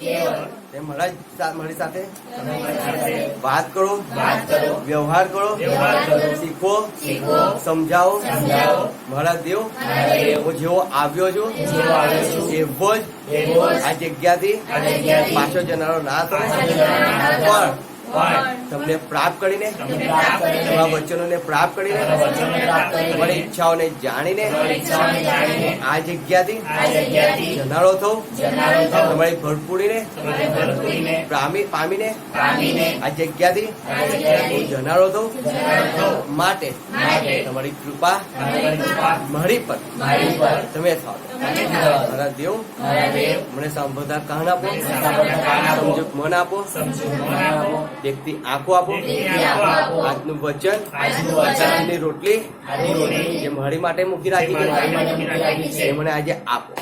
મારી સાથે વાત કરો, વ્યવહાર કરો, શીખો, સમજાવો. મારા દેવ હું જેવો આવ્યો છું એવો જ આ જગ્યાથી પાછો જનારો ના થાય, પણ તમને પ્રાપ્ત કરીને, તમારા વચનોને પ્રાપ્ત કરીને, તમારી ઈચ્છાઓને જાણીને આ જગ્યાથી જનારો થવું, તમારી ભરપૂરીને પામીને આ જગ્યાથી હું જનારો થવું માટે તમારી કૃપા મારી પર તમે થાવ. મારા દેવ મને સાંભળતા કાન આપો, સમજક મન આપો, દેખતી આંખો આપો. આજનું વચન, આજની રોટલી જે મારી માટે મૂકી રાખી છે એ મને આજે આપો.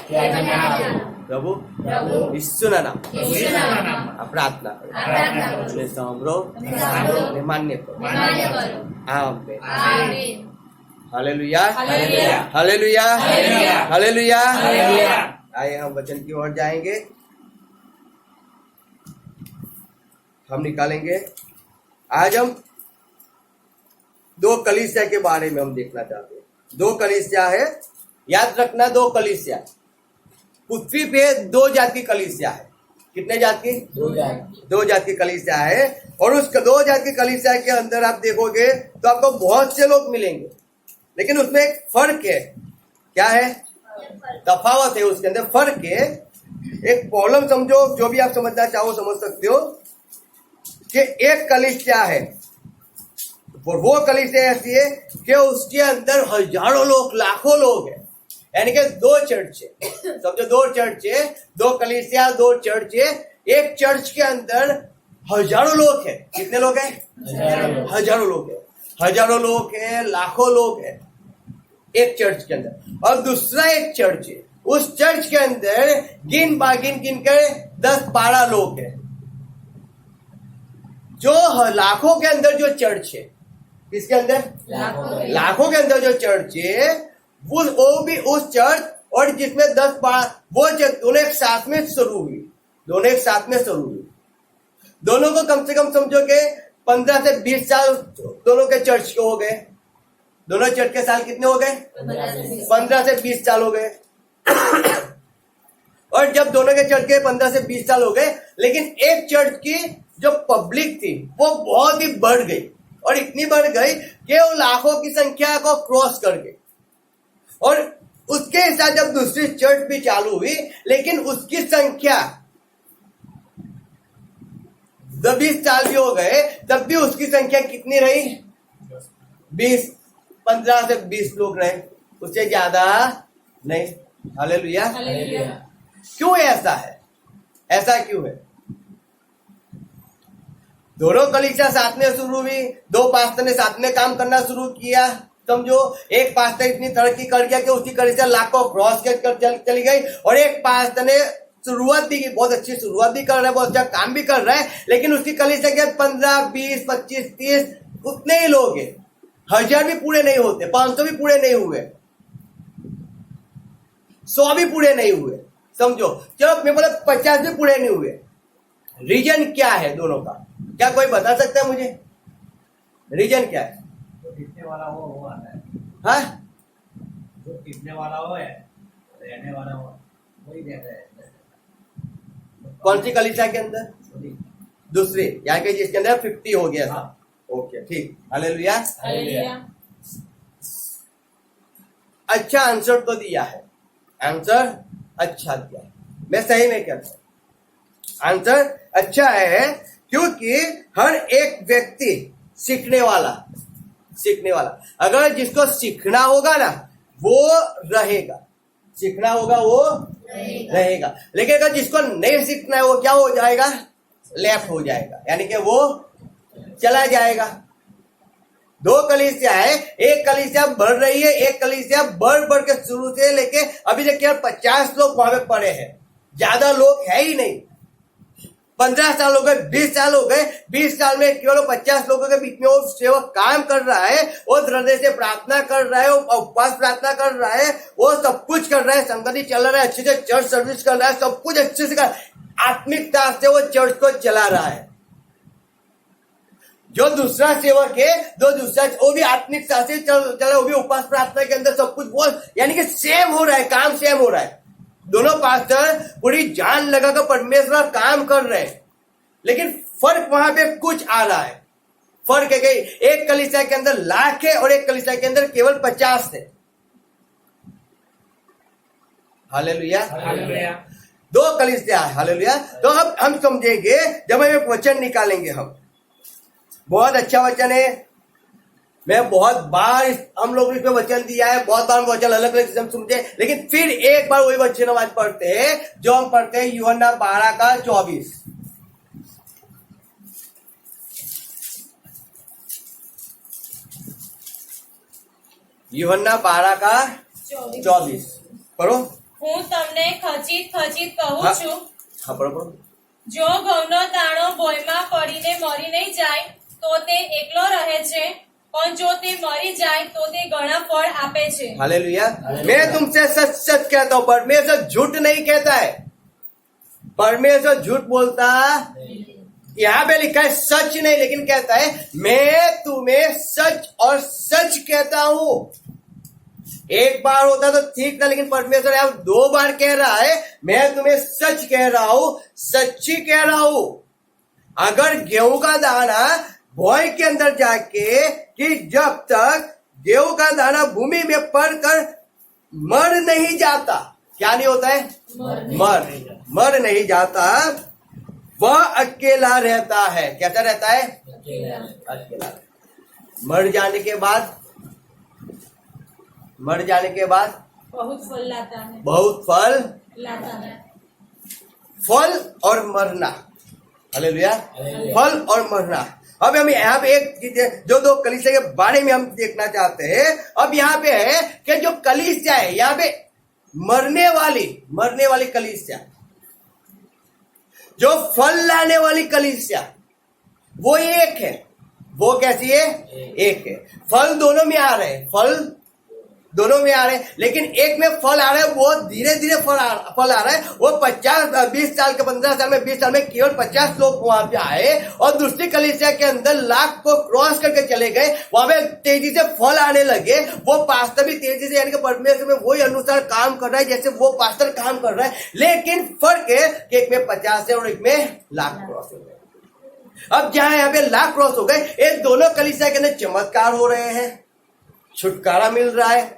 પ્રભુ ઈસુના નામ આ પ્રાર્થના કરો, સાંભળો અને માન્ય કરો. આમેન. Hallelujah, hallelujah, hallelujah. आइए हम वचन की ओर जाएंगे. हम निकालेंगे आज हम 2 कलीसिया के बारे में हम देखना चाहते हैं. 2 कलीसिया है, याद रखना. 2 कलीसिया, पृथ्वी पे 2 जात की कलीसिया है. कितने जात की? 2 जात की कलीसिया है. और उस 2 जात की कलीसिया के अंदर आप देखोगे तो आपको बहुत से लोग मिलेंगे, लेकिन उसमें एक फर्क है. क्या है? तफावत है उसके अंदर, फर्क है. एक प्रॉब्लम समझो, जो भी आप समझना चाहो समझ सकते हो कि एक कलीसिया है और वो कलीसिया ऐसी है कि उसके अंदर हजारों लोग, लाखों लोग हैं. यानी कि 2 चर्च है. समझो 2 चर्च है, 2 कलीसिया, 2 चर्च है. एक चर्च के अंदर हजारों लोग हैं. कितने लोग हैं? हजारों लोग हैं. हजारों लोग हैं, लाखों लोग हैं एक चर्च के अंदर. और दूसरा एक चर्च है, उस चर्च के अंदर गिन कर 10-12 लोग हैं. जो लाखों के अंदर जो चर्च है, किसके अंदर? लाखों के अंदर जो चर्च है, वो भी उस चर्च और जिसमें 10-12 वो दोनों एक साथ में शुरू हुई. दोनों एक साथ में शुरू हुई. दोनों को कम से कम समझो कि 15 से 20 साल दोनों के चर्च के हो गए. दोनों चर्च के साल कितने हो गए? 15 से 20 साल हो गए. और जब दोनों के चर्च के 15 से 20 साल हो गए, लेकिन एक चर्च की जो पब्लिक थी वो बहुत ही बढ़ गई. और इतनी बढ़ गई कि वो लाखों की संख्या को क्रॉस कर गई. और उसके साथ जब दूसरी चर्च भी चालू हुई, लेकिन उसकी संख्या 20 साल भी हो गए, तब भी उसकी संख्या कितनी रही? 20, 15 से 20 लोग रहे, उससे ज्यादा नहीं. हालेलुया. क्यों ऐसा है? ऐसा क्यों है? दोनों कलीसिया साथ में शुरू हुई. 2 पास्टर ने साथ में काम करना शुरू किया. समझो, एक पास्टर इतनी तरक्की कर गया कि उसकी कलीसिया लाखों क्रॉस कर चली गई. और एक पास्टर ने शुरुआत भी की, बहुत अच्छी शुरुआत भी कर रहा है, बहुत अच्छा काम भी कर रहा है, लेकिन उसकी कलीसिया के 15, 20, 25, 30 उतने ही लोग हैं. 1000 भी पूरे नहीं होते, 500 भी पूरे नहीं हुए, 100 भी पूरे नहीं हुए. समझो, चलो मैं बोला 50 भी पूरे नहीं हुए. रीजन क्या है दोनों का? क्या कोई बता सकता है मुझे? रीजन क्या है? जो टिकने वाला वो आता है. हाँ, जो टिकने वाला वो है, रहने वाला वो वही रहता है. कौन सी कलीसिया के अंदर? दूसरी, यहाँ के जिसके अंदर 50 हो गया. हाँ. ओके, ठीक. हालेलुया. हालेलुया. अच्छा आंसर तो दिया है, आंसर अच्छा दिया है. मैं सही में कहता हूं आंसर अच्छा है, क्योंकि हर एक व्यक्ति सीखने वाला. अगर जिसको सीखना होगा ना वो रहेगा, सीखना होगा वो रहेगा. लेकिन अगर जिसको नहीं सीखना है वो क्या हो जाएगा? लेफ्ट हो जाएगा, यानी कि वो चला जाएगा. 2 कलीसिया है, एक कलीसिया बढ़ रही है, एक कलीसिया बढ़ के शुरू से लेके अभी तक केवल 50 लोग वहां पे पड़े हैं. ज्यादा लोग है ही नहीं. 15 साल हो गए, 20 साल हो गए, 20 साल में केवल 50 लोगों के बीच में वो सेवक काम कर रहा है. वो हृदय से प्रार्थना कर रहा है, वो उपवास प्रार्थना कर रहा है, वो सब कुछ कर रहा है, संगति चल रहा है, अच्छे से चर्च सर्विस कर रहा है, सब कुछ अच्छे से कर. आत्मिकता से वो चर्च को चला रहा है। जो दूसरा सेवक है, वो भी आत्मिकता से चला, वो भी उपास प्रार्थना के अंदर सब कुछ बोल, यानी कि सेम हो रहा है, काम सेम हो रहा है। दोनों पास्टर पूरी जान लगाकर परमेश्वर का काम कर रहे हैं, लेकिन फर्क वहां पे कुछ आ रहा है। फर्क है कि एक कलीसिया के अंदर लाख है और एक कलीसिया के अंदर केवल 50 है। हालेलुया। दो कलीसिया है। हालेलुया। तो अब हम समझेंगे जब हम एक वचन निकालेंगे। हम बहुत अच्छा वचन है, मैं बहुत बार हम लोग इसमें वचन दिया है, बहुत बार वचन अलग अलग किस्म समझे, लेकिन फिर एक बार वही वचन हम आज पढ़ते हैं जो हम पढ़ते हैं यूहन्ना 12 का 24। यूहन्ना 12 का 24 पढ़ो। હું તમને ખચિત ખચિત કહું હા. છું, हाँ पढ़ो। જો ઘઉંનો દાણો ભોંયમાં પડીને મરી નહીં જાય તો તે એકલો રહે છે, પણ જો તે મરી જાય તો તે ઘણા ફળ આપે છે। हालेलुया। मैं तुमसे सच सच कहता हूं, परमेश्वर झूठ नहीं कहता है। परमेश्वर झूठ बोलता, यहाँ पे लिखा है सच नहीं, लेकिन कहता है मैं तुम्हें सच और सच कहता हूं। एक बार होता तो ठीक था, लेकिन परमेश्वर यहाँ 2 बार कह रहा है मैं तुम्हें सच कह रहा हूं, सच्ची कह रहा हूं। अगर गेहूं का दाना भोय के अंदर जाके, कि जब तक गेहूं का दाना भूमि में पड़कर मर नहीं जाता, क्या नहीं होता है? मर नहीं जाता, वह अकेला रहता है। कैसा रहता है? अकेला। मर जाने के बाद बहुत फल लाता है, बहुत फल लाता है। फल और मरना। हालेलुया। फल और मरना। अब हम यहाँ पे एक चीज जो 2 कलीसिया के बारे में हम देखना चाहते हैं। अब यहाँ पे है कि जो कलीसिया है, यहाँ पे मरने वाली कलीसिया, जो फल लाने वाली कलीसिया, वो एक है। वो कैसी है? एक है। फल दोनों में आ रहे हैं, लेकिन एक में फल आ रहा है, वो धीरे धीरे फल आ रहा है। वो 20 साल के 15 साल में 20 साल में केवल 50 लोग वहां पे आए, और दूसरी कलीसिया के अंदर लाख को क्रॉस करके चले गए। वहां पे तेजी से फल आने लगे। वो पास्टर भी तेजी से, यानी कि परमेश्वर में वही अनुसार काम कर रहा है जैसे वो पास्टर काम कर रहा है, लेकिन फर्क है कि एक में 50 है और एक में लाख क्रॉस हो गए। अब जहां यहाँ पे लाख क्रॉस हो गए, ये दोनों कलीसिया के अंदर चमत्कार हो रहे हैं, छुटकारा मिल रहा है,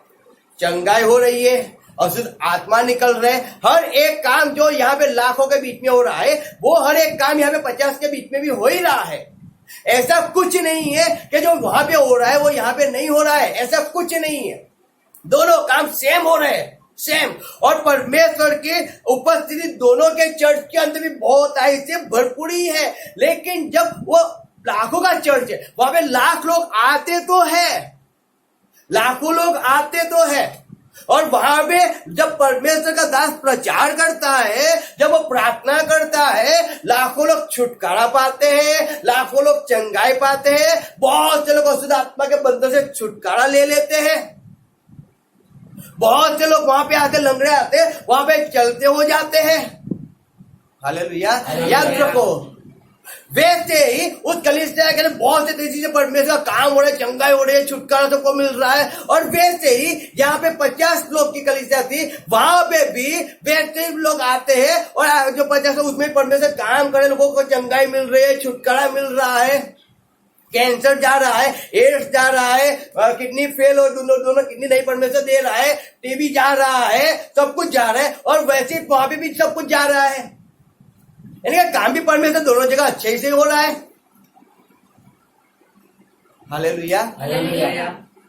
चंगाई हो रही है, अशुद्ध आत्मा निकल रहे हैं। हर एक काम जो यहाँ पे लाखों के बीच में हो रहा है, वो हर एक काम यहाँ पे 50 के बीच में भी हो ही रहा है। ऐसा कुछ नहीं है कि जो वहां पे हो रहा है वो यहाँ पे नहीं हो रहा है, ऐसा कुछ नहीं है। दोनों काम सेम हो रहे हैं, सेम। और परमेश्वर की उपस्थिति दोनों के चर्च के अंदर भी बहुत आई से भरपूरी है। लेकिन जब वो लाखों का चर्च है, वहां पे लाख लोग आते तो है, लाखों लोग आते तो है, और वहां पे जब परमेश्वर का दास प्रचार करता है, जब वो प्रार्थना करता है, लाखों लोग छुटकारा पाते हैं, लाखों लोग चंगाई पाते हैं। बहुत से लोग अशुद्ध आत्मा के बंधन से छुटकारा ले लेते हैं। बहुत से लोग वहां पे आते, लंगड़े आते, वहां पे चलते हो जाते हैं। हालेलुया। याद रखो, वैसे ही उस कलीसिया के लिए बहुत से तेजी से परमेश्वर का काम हो रहा है, चंगाई हो रही है, छुटकारा सबको मिल रहा है। और वैसे ही यहाँ पे 50 लोग की कलीसिया थी, वहां पे भी वैसे ही लोग आते हैं, और जो 50 लोग उसमें परमेश्वर काम करे, लोगों को चंगाई मिल रही है, छुटकारा मिल रहा है, कैंसर जा रहा है, एड्स जा रहा है, किडनी फेल हो, दोनों किडनी नहीं परमेश्वर दे रहा है, टीबी जा रहा है, सब कुछ जा रहा है। और वैसे ही वहां पे भी सब कुछ जा रहा है, यानी कि काम भी परमेश्वर दोनों जगह अच्छे से हो रहा है। हालेलुया।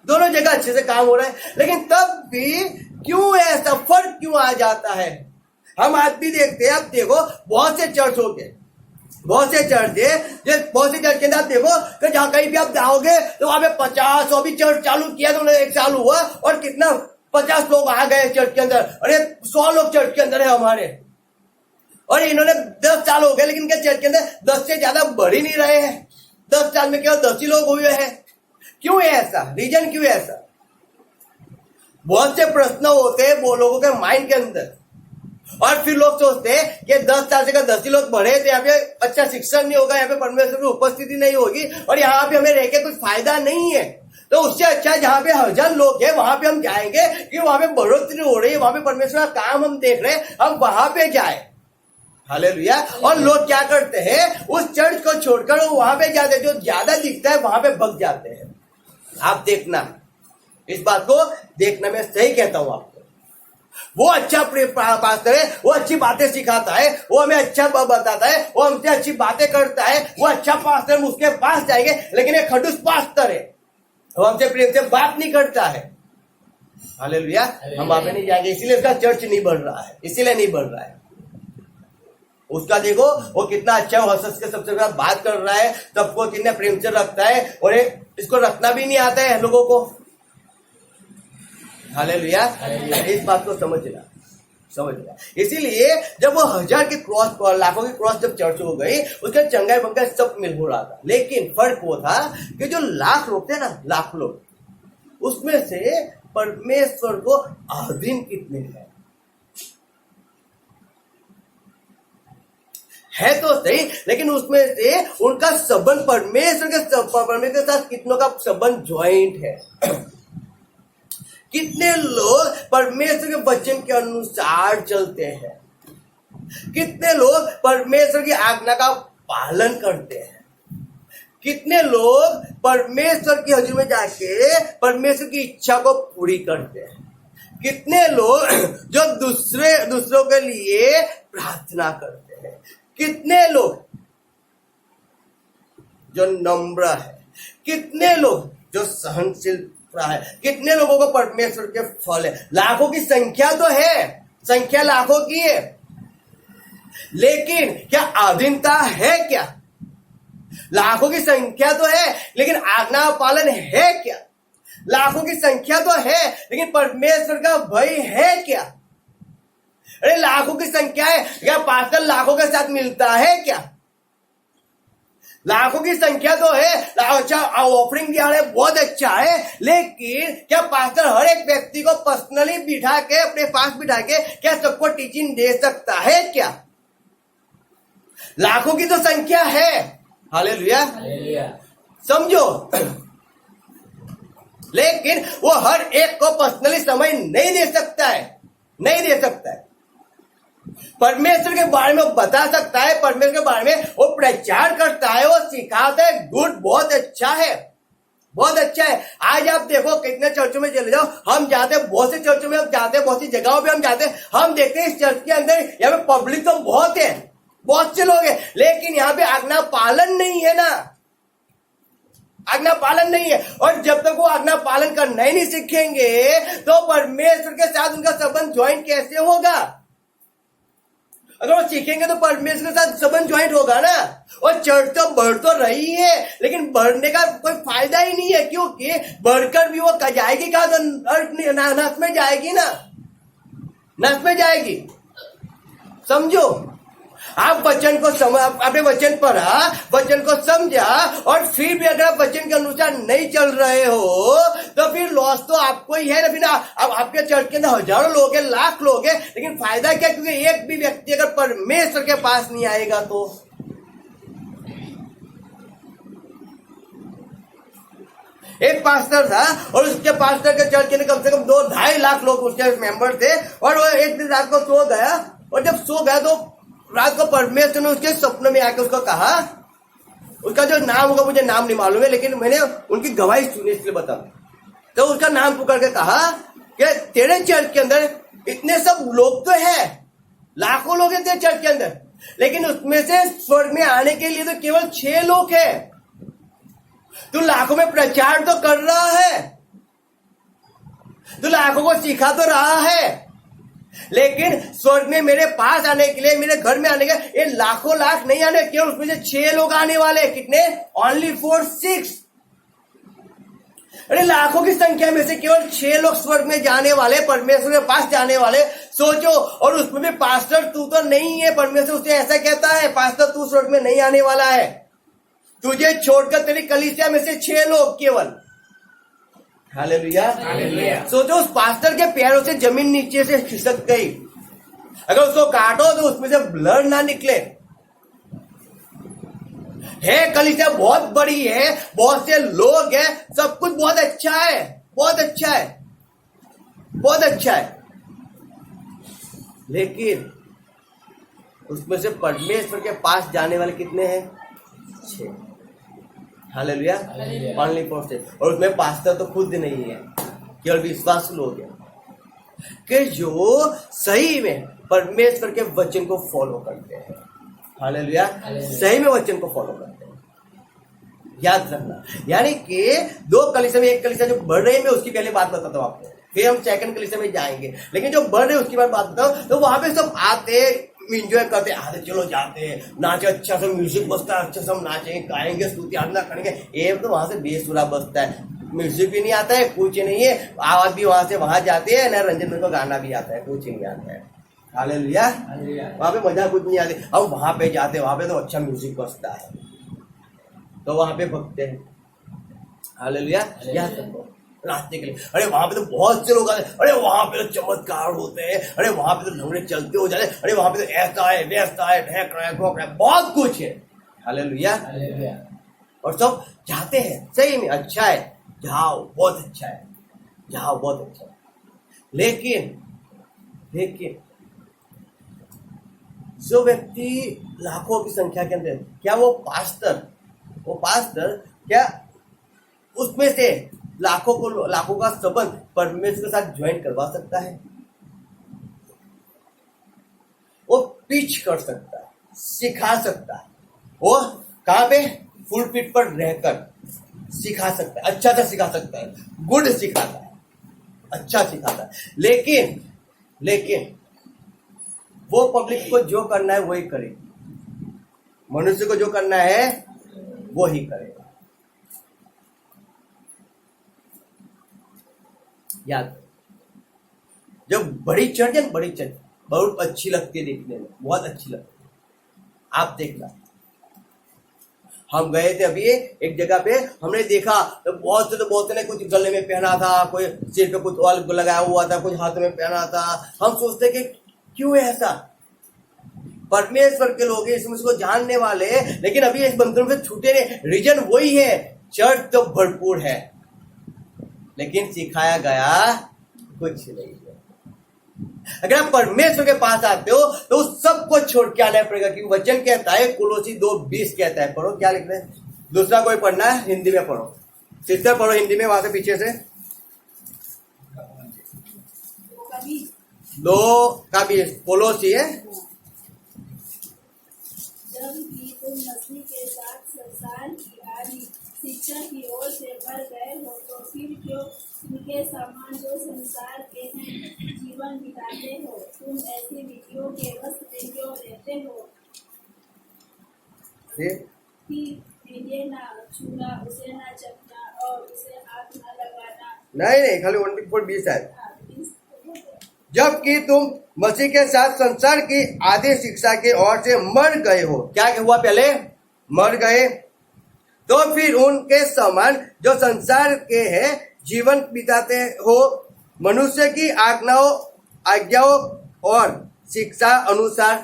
दोनों जगह अच्छे से काम हो रहा है, लेकिन तब भी क्यों ऐसा फर्क क्यों आ जाता है? हम आज भी देखते हैं। अब देखो, बहुत से चर्च हो गए, बहुत से चर्च है, बहुत से चर्च के अंदर आप देखो कि जहां कहीं भी आप जाओगे तो वहां पे 50 अभी चर्च चालू किया तो 1 साल हुआ, और कितना 50 लोग आ गए चर्च के अंदर। अरे 100 लोग चर्च के अंदर है हमारे, और इन्होंने 10 साल हो गए, लेकिन क्या चर्च के अंदर 10 से ज्यादा बढ़ ही नहीं रहे हैं। 10 साल में केवल 10 ही लोग हुए हैं। क्यों है ऐसा? रीजन क्यों है ऐसा? बहुत से प्रश्न होते हैं वो लोगों के माइंड के अंदर। और फिर लोग सोचते हैं कि 10 साल से 10 ही लोग बढ़े तो यहाँ पे अच्छा शिक्षण नहीं होगा, यहाँ पे परमेश्वर की उपस्थिति नहीं होगी और यहाँ पे हमें रह के कुछ फायदा नहीं है। तो उससे अच्छा जहाँ पे 1000 लोग हैं वहां पे हम जाएंगे कि वहां पे बढ़ोतरी हो रही है, वहां पे परमेश्वर का काम हम देख रहे हैं, हम वहां पे जाए। हालेलुया। और लोग क्या करते हैं, उस चर्च को छोड़कर वो वहां पे जाते हैं, जो ज्यादा दिखता है वहां पे भग जाते हैं। आप देखना, इस बात को देखना, मैं सही कहता हूं आपको। वो अच्छा पास्टर है, वो अच्छी बातें सिखाता है, वो हमें अच्छा बताता है, वो हमसे अच्छी बातें करता है, वो अच्छा पास्टर, हम उसके पास जाएंगे। लेकिन एक खडूस पास्टर है, वो हमसे प्रेम से बात नहीं करता है। हालेलुया। हम वहां पे नहीं जाएंगे, इसीलिए उसका चर्च नहीं बढ़ रहा है, इसीलिए नहीं बढ़ रहा है। उसका देखो वो कितना अच्छा, हंस के सबसे ज्यादा बात कर रहा है, सबको कितने प्रेम से रखता है, और इसको रखना भी नहीं आता है लोगों को। हालेलुया। इस बात को समझना। इसीलिए जब वो 1000 के क्रॉस, लाखों की क्रॉस जब चर्च हो गई, उसका चंगाई बंगाई सब मिल हो रहा था। लेकिन फर्क वो था कि जो लाख लोग थे ना, लाख लोग, उसमें से परमेश्वर को अधीन कितने हैं? है तो सही, लेकिन उसमें से उनका संबंध परमेश्वर के साथ कितनों का संबंध ज्वाइंट है? कितने लोग परमेश्वर के वचन के अनुसार चलते हैं? कितने लोग परमेश्वर की आज्ञा का पालन करते हैं? कितने लोग परमेश्वर की हजूर में जाके परमेश्वर की इच्छा को पूरी करते हैं? कितने लोग जो दूसरों के लिए प्रार्थना करते हैं? कितने लोग जो नम्र है? कितने लोग जो सहनशील है? कितने लोगों को परमेश्वर के फल है? लाखों की संख्या तो है, संख्या लाखों की है, लेकिन क्या अधीनता है? क्या लाखों की संख्या तो है, लेकिन आज्ञा पालन है क्या? लाखों की संख्या तो है, लेकिन परमेश्वर का भय है क्या? अरे लाखों की संख्या है, क्या पास्टर लाखों के साथ मिलता है क्या? लाखों की संख्या तो है, अच्छा ऑफरिंग दिया है, बहुत अच्छा है, लेकिन क्या पास्टर हर एक व्यक्ति को पर्सनली बिठा के, अपने पास बिठा के क्या सबको टीचिंग दे सकता है क्या? लाखों की तो संख्या है। हालेलुया। समझो। लेकिन वो हर एक को पर्सनली समय नहीं दे सकता है, नहीं दे सकता है। परमेश्वर के बारे में वो बता सकता है, परमेश्वर के बारे में वो प्रचार करता है, वो सिखाता है, गुड, बहुत अच्छा है, बहुत अच्छा है। आज आप देखो कितने चर्चों में चले जाओ, हम जाते हैं, बहुत से चर्चों में हम जाते हैं, बहुत सी जगहों पे हम जाते हैं, हम देखते हैं इस चर्च के अंदर यहाँ पे पब्लिक तो बहुत है, बहुत से लोग हैं, लेकिन यहाँ पे आज्ञा पालन नहीं है ना, आज्ञा पालन नहीं है। और जब तक वो आज्ञा पालन करना ही नहीं सीखेंगे तो परमेश्वर के साथ उनका संबंध ज्वाइंट कैसे होगा? अगर वो सीखेंगे तो परमेश्वर के साथ संबंध ज्वाइंट होगा ना। और चर्च तो बढ़ तो रही है, लेकिन बढ़ने का कोई फायदा ही नहीं है, क्योंकि बढ़कर भी वो जाएगी कहा? तो नस में जाएगी ना, नस में जाएगी। समझो, आप वचन को आपने वचन पढ़ा, वचन को समझा, और फिर भी अगर आप वचन के अनुसार नहीं चल रहे हो तो फिर लॉस तो आपको ही है ना। फिर अब आपके चर्च के अंदर हजारों लोग हैं, लाख लोग हैं, लेकिन फायदा क्या? क्योंकि एक भी व्यक्ति अगर परमेश्वर के पास नहीं आएगा तो। एक पास्टर था और उसके पास्टर के चर्च के कम से कम 2-2.5 लाख लोग उसके मेंबर थे, और वो एक दिन रात को सो गया, और जब सो गया तो रात को परमेश्वर ने उसके सपने में आके उसको कहा, उसका जो नाम होगा मुझे नाम नहीं मालूम है, लेकिन मैंने उनकी गवाही सुनी इसलिए बता। तो उसका नाम पुकार के कहा कि तेरे चर्च के अंदर इतने सब लोग तो है, लाखों लोग हैं तेरे चर्च के अंदर, लेकिन उसमें से स्वर्ग में आने के लिए तो केवल 6 लोग हैं। तू लाखों में प्रचार तो कर रहा है, तू लाखों को सिखा तो रहा है, लेकिन स्वर्ग में मेरे पास आने के लिए, मेरे घर में आने के लिए, ये लाखों लाख नहीं आने, केवल उसमें से 6 लोग आने वाले। कितने? ओनली 6। अरे लाखों की संख्या में से केवल 6 लोग स्वर्ग में जाने वाले, परमेश्वर के पास जाने वाले। सोचो, और उसमें भी पास्टर तू तो नहीं है। परमेश्वर उसे ऐसा कहता है, पास्टर तू स्वर्ग में नहीं आने वाला है, तुझे छोड़कर तेरी कलीसिया में से 6 लोग केवल। हालेलुया। हालेलुया। सोचो, उस पास्टर के पैरों से जमीन नीचे से खिसक गई, अगर उसको काटो तो उसमें से ब्लड ना निकले। है कलीसिया बहुत बड़ी है, बहुत से लोग हैं, सब कुछ बहुत अच्छा है, बहुत अच्छा है, बहुत अच्छा है, लेकिन उसमें से परमेश्वर के पास जाने वाले कितने हैं? 6। हालेलुया। ओनली 4। और उसमें पास्टर तो खुद नहीं है, केवल विश्वास लोग हैं कि जो सही में परमेश्वर के वचन को फॉलो करते हैं। हालेलुया। सही में वचन को फॉलो करते हैं। याद रखना, यानी कि 2 कलीसिया में, एक कलीसिया जो बढ़ रही है, मैं उसकी पहले बात बताता हूँ आपको, फिर हम सेकंड कलीसिया में जाएंगे। लेकिन जो बढ़ रहे उसकी बात बताऊँ, तो वहां पे सब आते, इंजॉय करते, आते चलो जाते, नाचे, अच्छा सा म्यूजिक बजता है, अच्छा से हम नाचेंगे, गाएंगे, स्तुति आराधना करेंगे। ये तो वहां से बेसुरा बजता है, म्यूजिक भी नहीं आता है, कुछ नहीं है, आवाज भी वहां से वहां जाती है ना, रंजन को गाना भी आता है, कुछ नहीं आता है। हालेलुया। वहां पे मजा कुछ नहीं आती। अब वहां पे जाते, वहां पे तो अच्छा म्यूजिक बजता है, तो वहां पे भगते हैं। हालेलुया। याद रखो, नाचने के लिए। अरे वहां पे तो बहुत से लोग आते, अरे वहां पे तो चमत्कार होते हैं, अरे वहां पे तो लंगड़े चलते हो जाते, अरे वहां पे तो ऐसा है, वैसा है, ढेक रहा है, ठोक रहा है, बहुत कुछ है। हालेलुया। और सब जाते हैं, सही में अच्छा है, जाओ, बहुत अच्छा है, जाओ, बहुत अच्छा है। लेकिन जो व्यक्ति लाखों की संख्या के अंदर, क्या वो पास्टर क्या उसमें से लाखों का संबंध परमेश्वर के साथ ज्वाइन करवा सकता है? वो पिच कर सकता है, सिखा सकता है। वो कहां पे? फुल पीठ पर रहकर सिखा सकता है, अच्छा सा सिखा सकता है, गुड सिखाता है, अच्छा सिखाता है। लेकिन वो पब्लिक को जो करना है वही करे, मनुष्य को जो करना है वो ही करेगा। याद, जब बड़ी चर्च है, बड़ी चर्च बहुत अच्छी लगती है देखने में, बहुत अच्छी लगती है। आप देखना, हम गए थे अभी एक जगह पे, हमने देखा तो बहुत ने कुछ गले में पहना था, कोई सिर पे कुछ और लगाया हुआ था, कुछ हाथ में पहना था। हम सोचते कि क्यों है ऐसा? परमेश्वर के लोग इसमें उसको जानने वाले, लेकिन अभी इस बंधन से छूटे नहीं। रीजन वही है, चर्च तो भरपूर है, लेकिन सिखाया गया कुछ नहीं है। अगर आप परमेश्वर के पास आते हो तो उस सबको छोड़ के आना पड़ेगा, क्योंकि वचन कहता है, कुलोसी 2:20 कहता है। पढ़ो, क्या लिख रहे हैं? दूसरा कोई पढ़ना है? हिंदी में पढ़ो, सिस्टर पढ़ो हिंदी में, वहां से पीछे से। 2:20 कुलोसी है। जब भी तुम मसीह के साथ संसार की आदि शिक्षा की ओर से बढ़ गए हो, तो फिर क्यों उनके समान जो संसार के हैं जीवन बिताते हो? तुम ऐसी विधियों के वश में क्यों रहते हो कि इन्हें ना छूना, उसे ना चखना और उसे हाथ ना लगाना? नहीं, खाली 1:20 है। जबकि तुम मसीह के साथ संसार की आदि शिक्षा की ओर से मर गए हो। क्या हुआ? पहले मर गए, तो फिर उनके समान जो संसार के हैं जीवन बिताते हो, मनुष्य की आज्ञाओं और शिक्षा अनुसार।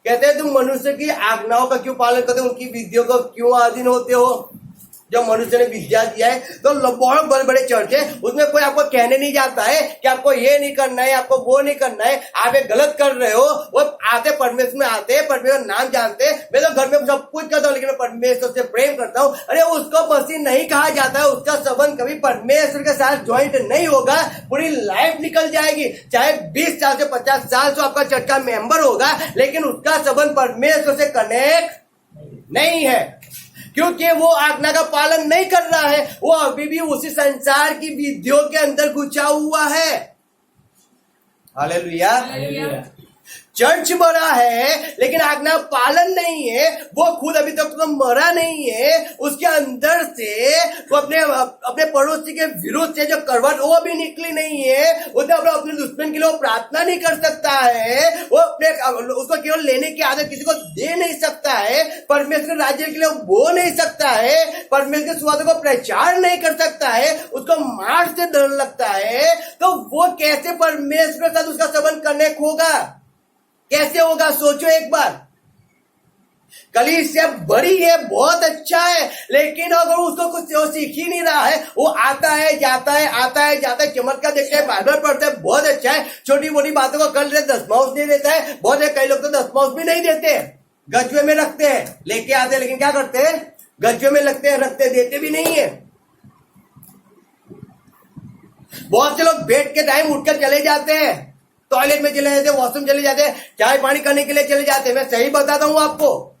कहते हैं तुम मनुष्य की आज्ञाओं का क्यों पालन करते हो, उनकी विधियों को क्यों अधीन होते हो? जब मनुष्य ने विद्या दिया है, तो बहुत बड़े बड़े चर्च है, उसमें कोई आपको कहने नहीं जाता है कि आपको ये नहीं करना है, आपको वो नहीं करना है, आप ये गलत कर रहे हो। वो आते परमेश्वर में आते, परमेश्वर नाम जानते। मैं तो घर में सब कुछ करता हूँ, लेकिन परमेश्वर से प्रेम करता हूँ। अरे उसको मसीह नहीं कहा जाता है, उसका संबंध कभी परमेश्वर के साथ ज्वाइंट नहीं होगा, पूरी लाइफ निकल जाएगी। चाहे 20 साल से 50 साल से आपका चर्च का मेंबर होगा, लेकिन उसका संबंध परमेश्वर से कनेक्ट नहीं है, क्योंकि वो आज्ञा का पालन नहीं कर रहा है। वो अभी भी उसी संसार की विधियों के अंदर घुसा हुआ है। हालेलुया। चर्च बड़ा है, लेकिन आज्ञा पालन नहीं है। वो खुद अभी तक तो मरा नहीं है, उसके अंदर से वो अपने पड़ोसी के विरोध से जो करवट वो भी निकली नहीं है। वो तो अपने दुश्मन के लिए प्रार्थना नहीं कर सकता है, वो उसको केवल लेने की आदत किसी को दे नहीं सकता है, परमेश्वर राज्य के लिए बोल नहीं सकता है, परमेश्वर के सुवाद को प्रचार नहीं कर सकता है, उसको मार से डर लगता है। तो वो कैसे परमेश्वर के साथ उसका संबंध कनेक्ट होगा? कैसे होगा? सोचो एक बार। कलीसिया बड़ी है, बहुत अच्छा है, लेकिन अगर उसको कुछ वो सीख ही नहीं रहा है, वो आता है जाता है, आता है जाता है, चमत्कार देखते हैं, बाइबल पढ़ते हैं, बहुत अच्छा है, छोटी मोटी बातों को कर लेते, दशमांश दे देता है, बहुत है, कई लोग तो दशमांश भी नहीं देते, गजवे में रखते हैं, लेके आते हैं, लेकिन क्या करते हैं? गजवे में लगते हैं, रखते, देते भी नहीं है। बहुत से लोग बैठ के टाइम उठकर चले जाते हैं, टॉयलेट में चले जाते हैं, वॉशरूम चले जाते हैं, चाय पानी करने के लिए चले जाते हैं। मैं सही बताता हूं आपको।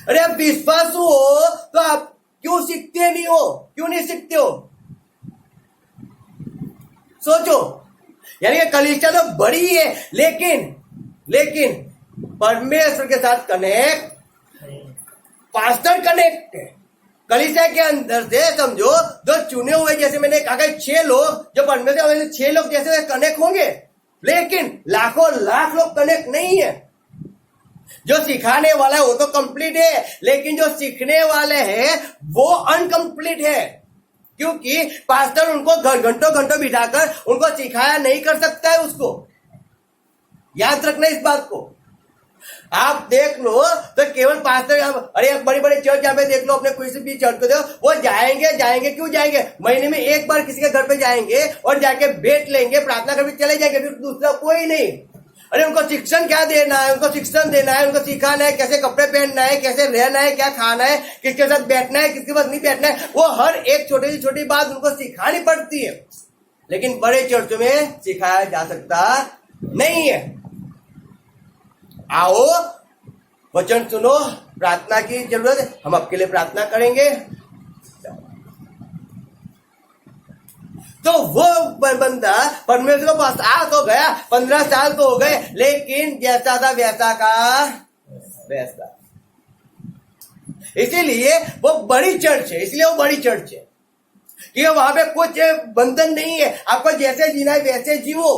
अरे आप विश्वास हो तो आप क्यों सीखते नहीं हो? क्यों नहीं सीखते हो? सोचो। यानी कि कलीसिया तो बड़ी है, लेकिन परमेश्वर के साथ कनेक्ट, पास्टर कनेक्ट है। कलीसिया के अंदर से समझो जो चुने हुए, जैसे मैंने कहा 6 लोग, जो परमेश्वर में 6 लोग जैसे कनेक्ट होंगे, लेकिन लाखों लाख लोग कनेक्ट नहीं है। जो सिखाने वाला है वो तो कंप्लीट है, लेकिन जो सीखने वाले हैं वो अनकंप्लीट है, क्योंकि पास्टर उनको घंटों बिठाकर उनको सिखाया नहीं कर सकता है। उसको याद रखना इस बात को। आप देख लो तो केवल पास्टर, अरे बड़े बड़े चर्च यहाँ पे देख लो, अपने किसी भी चर्च को देखो, वो जाएंगे क्यों जाएंगे? महीने में एक बार किसी के घर पे जाएंगे और जाके बैठ लेंगे, प्रार्थना करके चले जाएंगे, फिर दूसरा कोई नहीं। अरे उनको शिक्षण क्या देना है? उनको शिक्षण देना है, उनको सिखाना है कैसे कपड़े पहनना है, कैसे रहना है, क्या खाना है, किसके साथ बैठना है, किसके साथ नहीं बैठना है। वो हर एक छोटी से छोटी बात उनको सिखानी पड़ती है, लेकिन बड़े चर्चों में सिखाया जा सकता नहीं है। आओ वचन सुनो, प्रार्थना की जरूरत है, हम आपके लिए प्रार्थना करेंगे। तो वो बंदा परमेश्वर के पास आ तो गया, 15 साल तो हो गए, लेकिन जैसा था वैसा का वैसा। इसीलिए वो बड़ी चर्च है, इसलिए वो बड़ी चर्च है कि वहां पे कुछ बंधन नहीं है। आपको जैसे जीना है वैसे जीवो।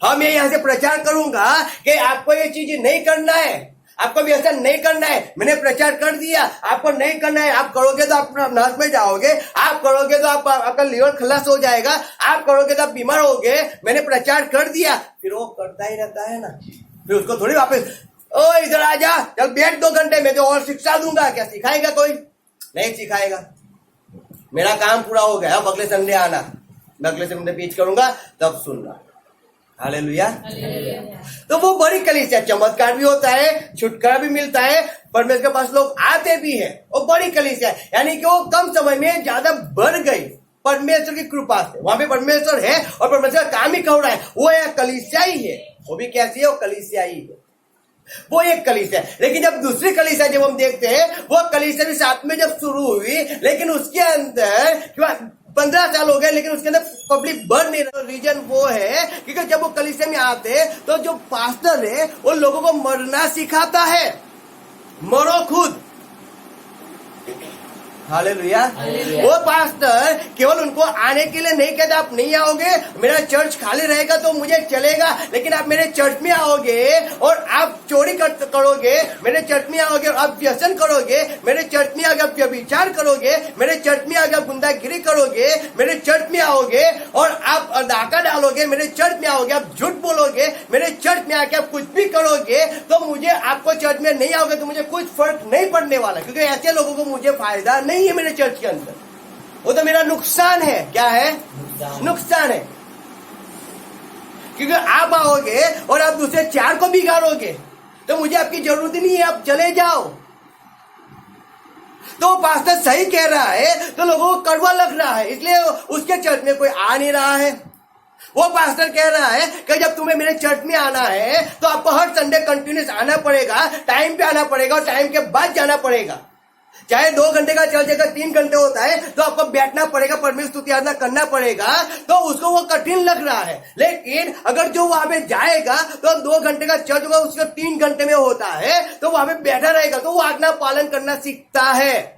हम ये यहां से प्रचार करूंगा कि आपको ये चीज नहीं करना है, आपको व्यसन नहीं करना है, मैंने प्रचार कर दिया, आपको नहीं करना है। आप करोगे तो आप नाश में जाओगे, आप करोगे तो आपका लीवर खलास हो जाएगा, आप करोगे तो आप बीमार होगे, मैंने प्रचार कर दिया। फिर वो करता ही रहता है ना, फिर उसको थोड़ी वापस, ओ इधर आ जा, चल बैठ 2 घंटे में, तो और शिक्षा दूंगा। क्या सिखाएगा? कोई नहीं सिखाएगा। मेरा काम पूरा हो गया, अब अगले संडे आना, मैं अगले संडे पीच करूंगा, तब सुनना। हालेलुया। तो वो बड़ी कलीसिया, चमत्कार भी होता है, छुटकारा भी मिलता है, परमेश्वर के पास लोग आते भी हैं। वो बड़ी कलीसिया यानी कि वो कम समय में ज्यादा बढ़ गई परमेश्वर की कृपा से। वहां पे परमेश्वर है और परमेश्वर का काम ही कर रहा है, वो एक कलीसिया ही है। वो भी कैसी है? वो कलीसिया ही है, वो एक कलीसिया। लेकिन जब दूसरी कलीसिया जब हम देखते हैं, वो कलीसिया भी साथ में जब शुरू हुई, लेकिन उसके अंदर 15 साल हो गए, लेकिन उसके अंदर पब्लिक बढ़ नहीं रहा। रीजन वो है क्योंकि जब वो कलीसिया में आते तो जो पास्टर है वो लोगों को मरना सिखाता है, मरो खुद। हालेलुया। वो पास्टर केवल उनको आने के लिए नहीं कहता, आप नहीं आओगे, मेरा चर्च खाली रहेगा तो मुझे चलेगा, लेकिन आप मेरे चर्च में आओगे और आप चोरी करोगे, मेरे चर्च में आओगे और आप व्यसन करोगे, मेरे चर्च में आगे आप व्यभिचार करोगे, मेरे चर्च में आगे आप गुंडागिरी करोगे, मेरे चर्च में आओगे और आप डाका डालोगे, मेरे चर्च में आओगे आप झूठ बोलोगे, मेरे चर्च में आके आप कुछ भी करोगे, तो मुझे आपको चर्च में नहीं आओगे तो मुझे कुछ फर्क नहीं पड़ने वाला, क्योंकि ऐसे लोगों को मुझे फायदा नहीं है मेरे चर्च के अंदर। वो तो मेरा नुकसान है। क्या है? नुकसान है, क्योंकि आप आओगे और आप दूसरे 4 को बिगाड़ोगे, तो मुझे आपकी जरूरत नहीं है, आप चले जाओ। तो पास्टर सही कह रहा है, तो लोगों को कड़वा लग रहा है, इसलिए उसके चर्च में कोई आ नहीं रहा है। वो पास्टर कह रहा है कि जब तुम्हें मेरे चर्च में आना है तो आपको हर संडे कंटिन्यूस आना पड़ेगा, टाइम पे आना पड़ेगा और टाइम के बाद जाना पड़ेगा। चाहे 2 घंटे का चर्च अगर 3 घंटे होता है तो आपको बैठना पड़ेगा, परमेश्वर स्तुति आराधना करना पड़ेगा, तो उसको वो कठिन लग रहा है। लेकिन अगर जो वहां पे जाएगा तो 2 घंटे का चर्च होगा, उसको 3 घंटे में होता है, तो वहां पे बैठा रहेगा, तो वो आज्ञा पालन करना सीखता है।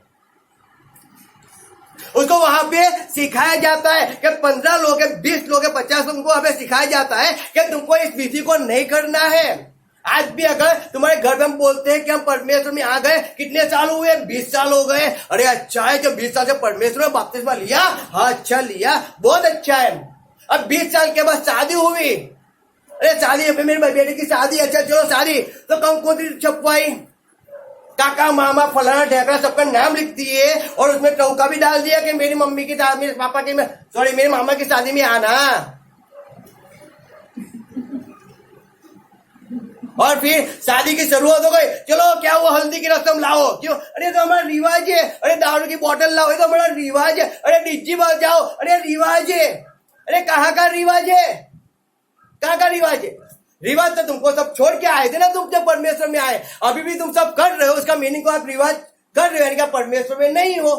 उसको वहां पे सिखाया जाता है कि 15 लोग है, 20 लोग है, 50 लोगों को वहां पे सिखाया जाता है कि तुमको इस विधि को नहीं करना है। आज भी अगर तुम्हारे घर में हम बोलते हैं कि हम परमेश्वर में आ गए, कितने साल हुए? 20 साल हो गए। अरे अच्छा है, जो 20 साल से परमेश्वर में बपतिस्मा लिया, हाँ अच्छा लिया, बहुत अच्छा है। अब 20 साल के बाद शादी हुई, अरे शादी है, मेरे बेटे की शादी, अच्छा चलो शादी, तो कौन सी छपवाई, काका मामा फलाना ढेकड़ा सबका नाम लिख दिए और उसमें चौका भी डाल दिया कि मेरी मम्मी की शादी, मेरे पापा की, सॉरी मेरे मामा की शादी में आना। और फिर शादी की शुरुआत हो गई, चलो क्या हुआ, हल्दी की रस्म लाओ, क्यों, अरे तो हमारा रिवाज है, अरे दारू की बोतल लाओ, ये तो हमारा रिवाज है, अरे डीजे बजाओ, अरे रिवाज है, अरे कहाँ का रिवाज है, कहाँ का रिवाज है? रिवाज तो तुमको सब छोड़ के आए थे ना, तुम जब परमेश्वर में आए, अभी भी तुम सब कर रहे हो, उसका मीनिंग को आप रिवाज कर रहे हो, यानी कि परमेश्वर में नहीं हो।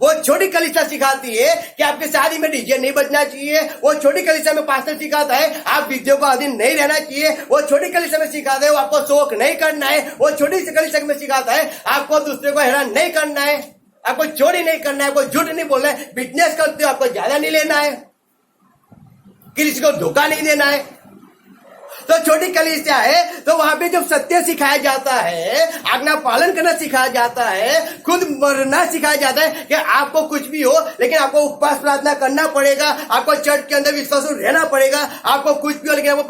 वो छोटी कलीसिया सिखाती है कि आपकी शादी में डीजे नहीं बजना चाहिए, वो छोटी कलीसिया में पास्टर सिखाता है आप वीडियो को अधीन नहीं रहना चाहिए, वो छोटी कलीसिया में सिखाता है वो आपको शौक नहीं करना है, वो छोटी कलीसिया में सिखाता है आपको दूसरे को हैरान नहीं करना है, आपको चोरी नहीं करना है, आपको झूठ नहीं बोलना है, बिजनेस करते हो आपको ज्यादा नहीं लेना है, किसी को धोखा नहीं देना है। तो छोटी कलीसिया है तो वहां पे जब सत्य सिखाया जाता है, आज्ञा पालन करना सिखाया जाता है, खुद मरना सिखाया जाता है कि आपको कुछ भी हो लेकिन आपको उपवास प्रार्थना करना पड़ेगा, आपको चर्च के अंदर विश्वासु रहना पड़ेगा, आपको कुछ भी हो लेकिन आपको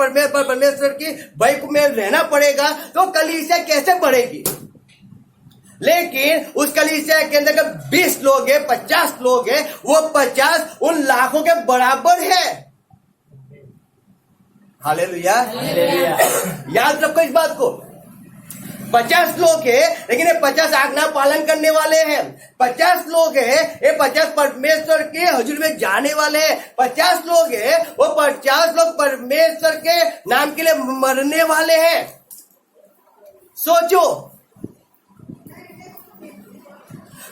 परमेश्वर की भय में रहना पड़ेगा, तो कलीसिया कैसे बढ़ेगी? लेकिन उस कलीसिया के अंदर 20 लोग है, 50 लोग है, वो 50 उन लाखों के बराबर है। हालेलुया, याद रखो इस बात को। 50 लोग है लेकिन ये 50 आज्ञा पालन करने वाले हैं, 50 लोग है ये 50 परमेश्वर के हजूर में जाने वाले हैं, 50 लोग है वो 50 लोग परमेश्वर के नाम के लिए मरने वाले हैं। सोचो,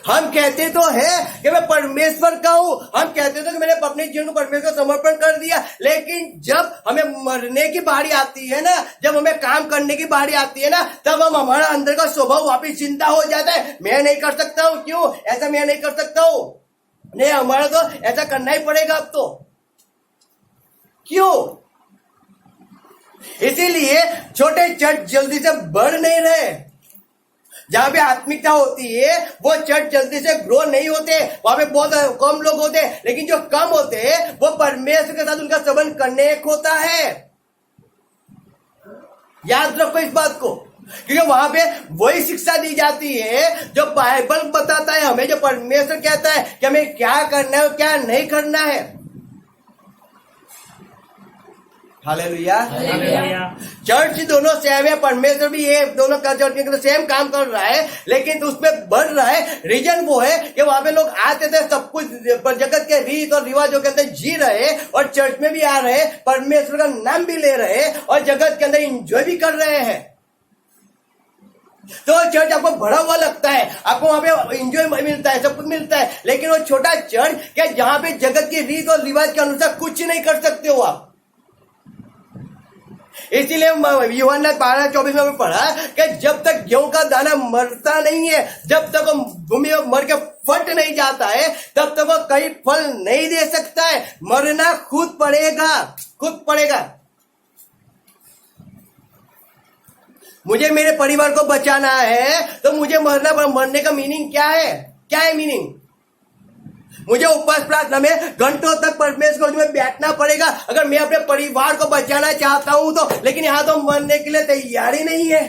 हम कहते तो है कि मैं परमेश्वर का हूं, हम कहते तो कि मैंने अपने जीवन को परमेश्वर को समर्पण कर दिया, लेकिन जब हमें मरने की बारी आती है ना, जब हमें काम करने की बारी आती है ना, तब हम हमारा अंदर का स्वभाव वापिस चिंता हो जाता है, मैं नहीं कर सकता हूं, क्यों ऐसा मैं नहीं कर सकता हूं, नहीं हमारा तो ऐसा करना ही पड़ेगा अब तो, क्यों? इसीलिए छोटे चर्च जल्दी से बढ़ नहीं रहे, जहां पे आत्मिकता होती है वो चर्च जल्दी से ग्रो नहीं होते, वहां पे बहुत कम लोग होते हैं, लेकिन जो कम होते हैं वो परमेश्वर के साथ उनका संबंध कनेक्ट होता है। याद रखो इस बात को, क्योंकि वहां पे वही शिक्षा दी जाती है जो बाइबल बताता है हमें, जो परमेश्वर कहता है कि हमें क्या करना है और क्या नहीं करना है। हालेलुया, चर्च दोनों सेम है, परमेश्वर भी ये दोनों का चर्च में सेम काम कर रहा है, लेकिन उसमें बढ़ रहा है। रीजन वो है कि वहां पे लोग आते थे, सब कुछ जगत के रीत और रिवाजों के अंदर जी रहे और चर्च में भी आ रहे, परमेश्वर का नाम भी ले रहे और जगत के अंदर एंजॉय भी कर रहे हैं। तो चर्च आपको भरा हुआ लगता है, आपको वहां पे एंजॉय मिलता है, सब कुछ मिलता है, लेकिन वो छोटा चर्च क्या जहां पे जगत की रीत और रिवाज के अनुसार कुछ नहीं कर सकते हो आप। इसीलिए यूहन्ना 12:24 में पढ़ा कि जब तक गेहूं का दाना मरता नहीं है, जब तक वो भूमि में मर के फट नहीं जाता है, तब तक वो कहीं फल नहीं दे सकता है। मरना खुद पड़ेगा, खुद पड़ेगा। मुझे मेरे परिवार को बचाना है तो मुझे मरना पड़ेगा। मरने का मीनिंग क्या है? क्या है मीनिंग? मुझे उपवास प्रार्थना में घंटों तक परमेश्वर में बैठना पड़ेगा अगर मैं अपने परिवार को बचाना चाहता हूं तो, लेकिन यहां तो मरने के लिए तैयारी नहीं है।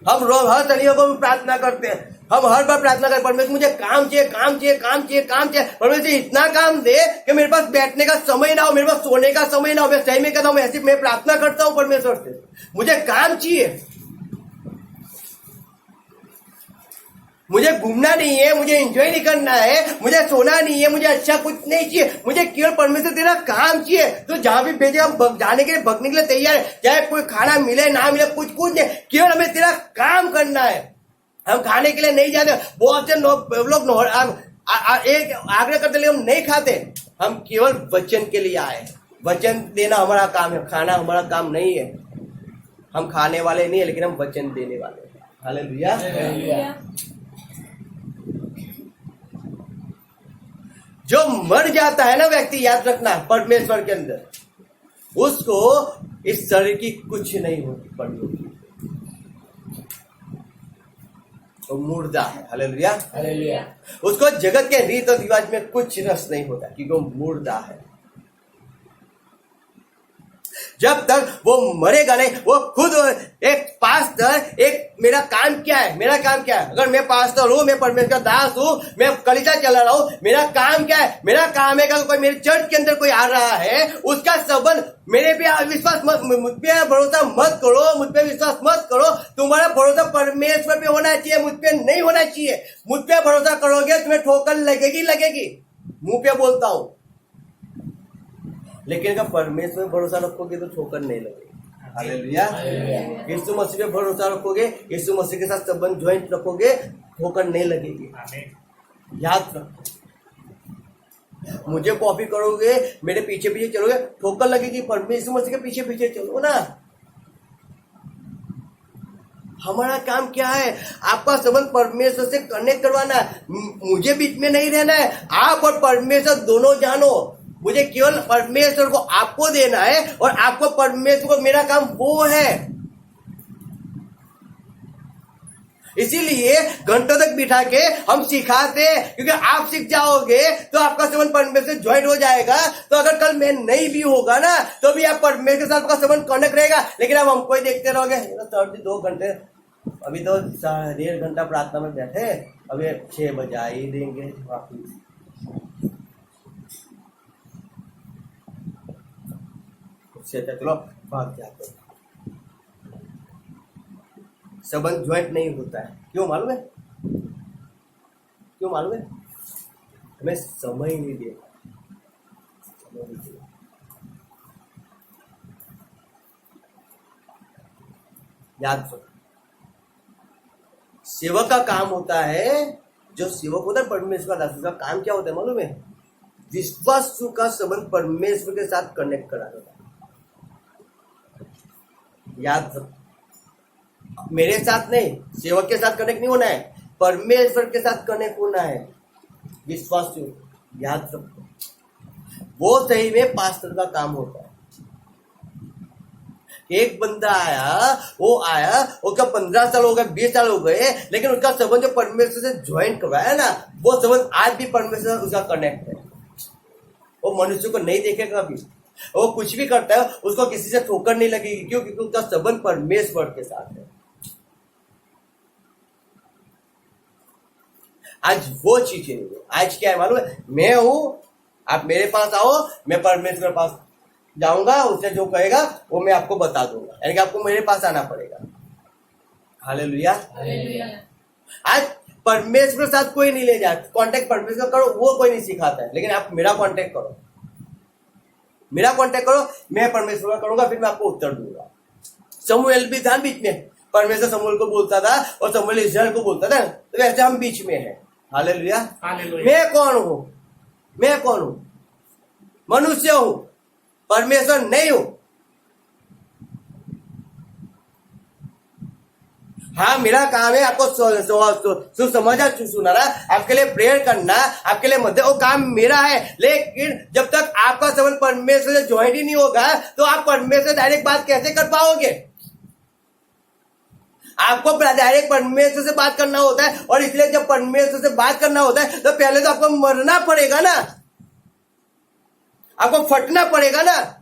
हम रोज हर शनिवार को प्रार्थना करते हैं, हम हर बार प्रार्थना करते, परमेश्वर मुझे काम चाहिए, काम चाहिए, काम चाहिए, काम चाहिए, परमेश्वर इतना काम दे कि मेरे पास बैठने का समय ना हो, मेरे पास सोने का समय ना हो। मैं सही में कहता हूं, ऐसी मैं प्रार्थना करता हूं परमेश्वर से, मुझे काम चाहिए, मुझे घूमना नहीं है, मुझे एंजॉय नहीं करना है, मुझे सोना नहीं है, मुझे अच्छा कुछ नहीं चाहिए, मुझे केवल परमेश्वर तेरा काम चाहिए। तो जहां भी भेजे हम जाने के लिए, भगने के लिए तैयार है, चाहे कोई खाना मिले ना मिले, कुछ नहीं, केवल हमें तेरा काम करना है। हम खाने के लिए नहीं जाते, बहुत से लोग एक आग्रह करते लिए हम नहीं खाते, हम केवल वचन के लिए आए। वचन देना हमारा काम है, खाना हमारा काम नहीं है। हम खाने वाले नहीं है, लेकिन हम वचन देने वाले हैं। हालेलुया। जो मर जाता है ना व्यक्ति, याद रखना, परमेश्वर के अंदर, उसको इस शरीर की कुछ नहीं होती पड़ी होती। वो मुर्दा है। हालेलुया। हालेलुया। उसको जगत के रीत और रिवाज में कुछ रस नहीं होता क्योंकि वो मुर्दा है। जब तक वो मरेगा नहीं, वो खुद एक पास्टर, एक मेरा काम क्या है, मेरा काम क्या है? अगर मैं पास्टर हूं, मैं परमेश्वर का दास हूं, मैं कलीसिया चला रहा हूं, मेरा काम क्या है? मेरा काम है कि कोई मेरे चर्च के अंदर कोई आ रहा है, उसका संबंध मेरे पे विश्वास मत, मुझ पे भरोसा मत करो, मुझ पे विश्वास मत करो। तुम्हारा भरोसा परमेश्वर पे होना चाहिए, मुझ पे नहीं होना चाहिए। मुझ पे भरोसा करोगे तुम्हें ठोकर लगेगी। मुंह पे बोलता हूं, लेकिन अगर परमेश्वर पे भरोसा रखोगे तो ठोकर नहीं लगेगी। हालेलुया। यीशु मसीह पे भरोसा रखोगे, यीशु मसीह के साथ संबंध ज्वाइंट रखोगे, ठोकर नहीं लगेगी। याद रखो, मुझे कॉपी करोगे, मेरे पीछे पीछे चलोगे, ठोकर लगेगी। परमेश्वर मसीह के पीछे पीछे चलो ना। हमारा काम क्या है? आपका संबंध परमेश्वर से कनेक्ट करवाना। मुझे बीच में नहीं रहना है। आप और परमेश्वर दोनों जानो। मुझे केवल परमेश्वर को आपको देना है और आपको परमेश्वर को। मेरा काम वो है। इसीलिए घंटों तक बिठा के हम सिखाते हैं, क्योंकि आप सीख जाओगे तो आपका संबंध परमेश्वर से ज्वाइंट हो जाएगा। तो अगर कल मैं नहीं भी होगा ना, तो भी आप परमेश्वर के साथ आपका संबंध कनेक्ट रहेगा। लेकिन आप हमको ही देखते रहोगे, सर जी 2 घंटे, अभी तो 1.5 घंटा प्रार्थना में बैठे, अभी 6 बजा ही देंगे वापिस। चलो भाग जाते हैं। संबंध ज्वाइंट नहीं होता है। क्यों मालूम है? क्यों मालूम है? हमें समय ही नहीं देता। याद रखो, सेवक का काम होता है, जो सेवक होता है परमेश्वर का दास, का काम क्या होता है मालूम है? विश्वासु का संबंध परमेश्वर के साथ कनेक्ट करा देता है। याद रखो, मेरे साथ नहीं, सेवक के साथ कनेक्ट नहीं होना है, परमेश्वर के साथ कनेक्ट होना है। विश्वास। याद रखो, वो सही में पास्टर का काम होता है। एक बंदा आया, वो क्या 15 साल हो गए, 20 साल हो गए, लेकिन उसका संबंध जो परमेश्वर से ज्वाइन करवाया ना, वो संबंध आज भी परमेश्वर से उसका कनेक्ट है। वो मनुष्य को नहीं देखेगा कभी, वो कुछ भी करता है उसको किसी से ठोकर नहीं लगेगी। क्यों? क्योंकि उसका संबंध परमेश्वर के साथ है। आज वो चीजें नहीं है। आज क्या है मालूम है? मैं हूं, आप मेरे पास आओ, मैं परमेश्वर के पास जाऊंगा, उसने जो कहेगा वो मैं आपको बता दूंगा। यानी कि आपको मेरे पास आना पड़ेगा। हालेलुया। आज परमेश्वर के साथ कोई नहीं ले जाता। कांटेक्ट परमेश्वर करो, वो कोई नहीं सिखाता है, लेकिन आप मेरा कांटेक्ट करो, मेरा कांटेक्ट करो, मैं परमेश्वर का करूंगा, फिर मैं आपको उत्तर दूंगा। समूएल भी था बीच में, परमेश्वर समूएल को बोलता था और समूएल इस्राएल को बोलता था, तो वैसे हम बीच में हैं। हालेलुया। मैं कौन हूं? मैं कौन हूं? मनुष्य हूं, परमेश्वर नहीं हूं। हाँ, मेरा काम है आपको सुसमाचार सुनाना, आपके लिए प्रेयर करना, आपके लिए मदद, वो काम मेरा है। लेकिन जब तक आपका संबंध परमेश्वर से ज्वाइंट ही नहीं होगा, तो आप परमेश्वर से डायरेक्ट बात कैसे कर पाओगे? आपको डायरेक्ट परमेश्वर से बात करना होता है, और इसलिए जब परमेश्वर से बात करना होता है तो पहले तो आपको मरना पड़ेगा ना, आपको फटना पड़ेगा ना।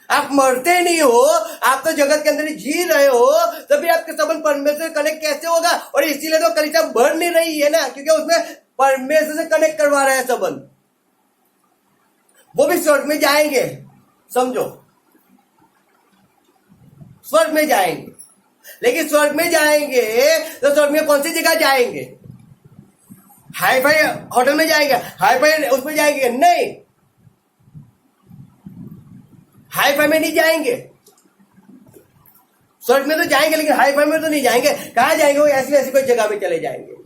आप मरते नहीं हो, आप तो जगत के अंदर ही जी रहे हो, तो फिर आपके संबंध परमेश्वर से कनेक्ट कैसे होगा? और इसीलिए तो कलीसिया बढ़ नहीं रही है ना, क्योंकि उसमें परमेश्वर से कनेक्ट करवा रहे हैं संबंध। वो भी स्वर्ग में जाएंगे, समझो, स्वर्ग में जाएंगे। लेकिन स्वर्ग में जाएंगे तो स्वर्ग में कौन सी जगह जाएंगे? हाई फाई होटल में जाएंगे, हाई फाई उसमें जाएंगे? नहीं, हाई फाई में नहीं जाएंगे। स्वर्ग में तो जाएंगे, लेकिन हाई फाई में तो नहीं जाएंगे। कहां जाएंगे? वो ऐसी ऐसी कोई जगह में चले जाएंगे।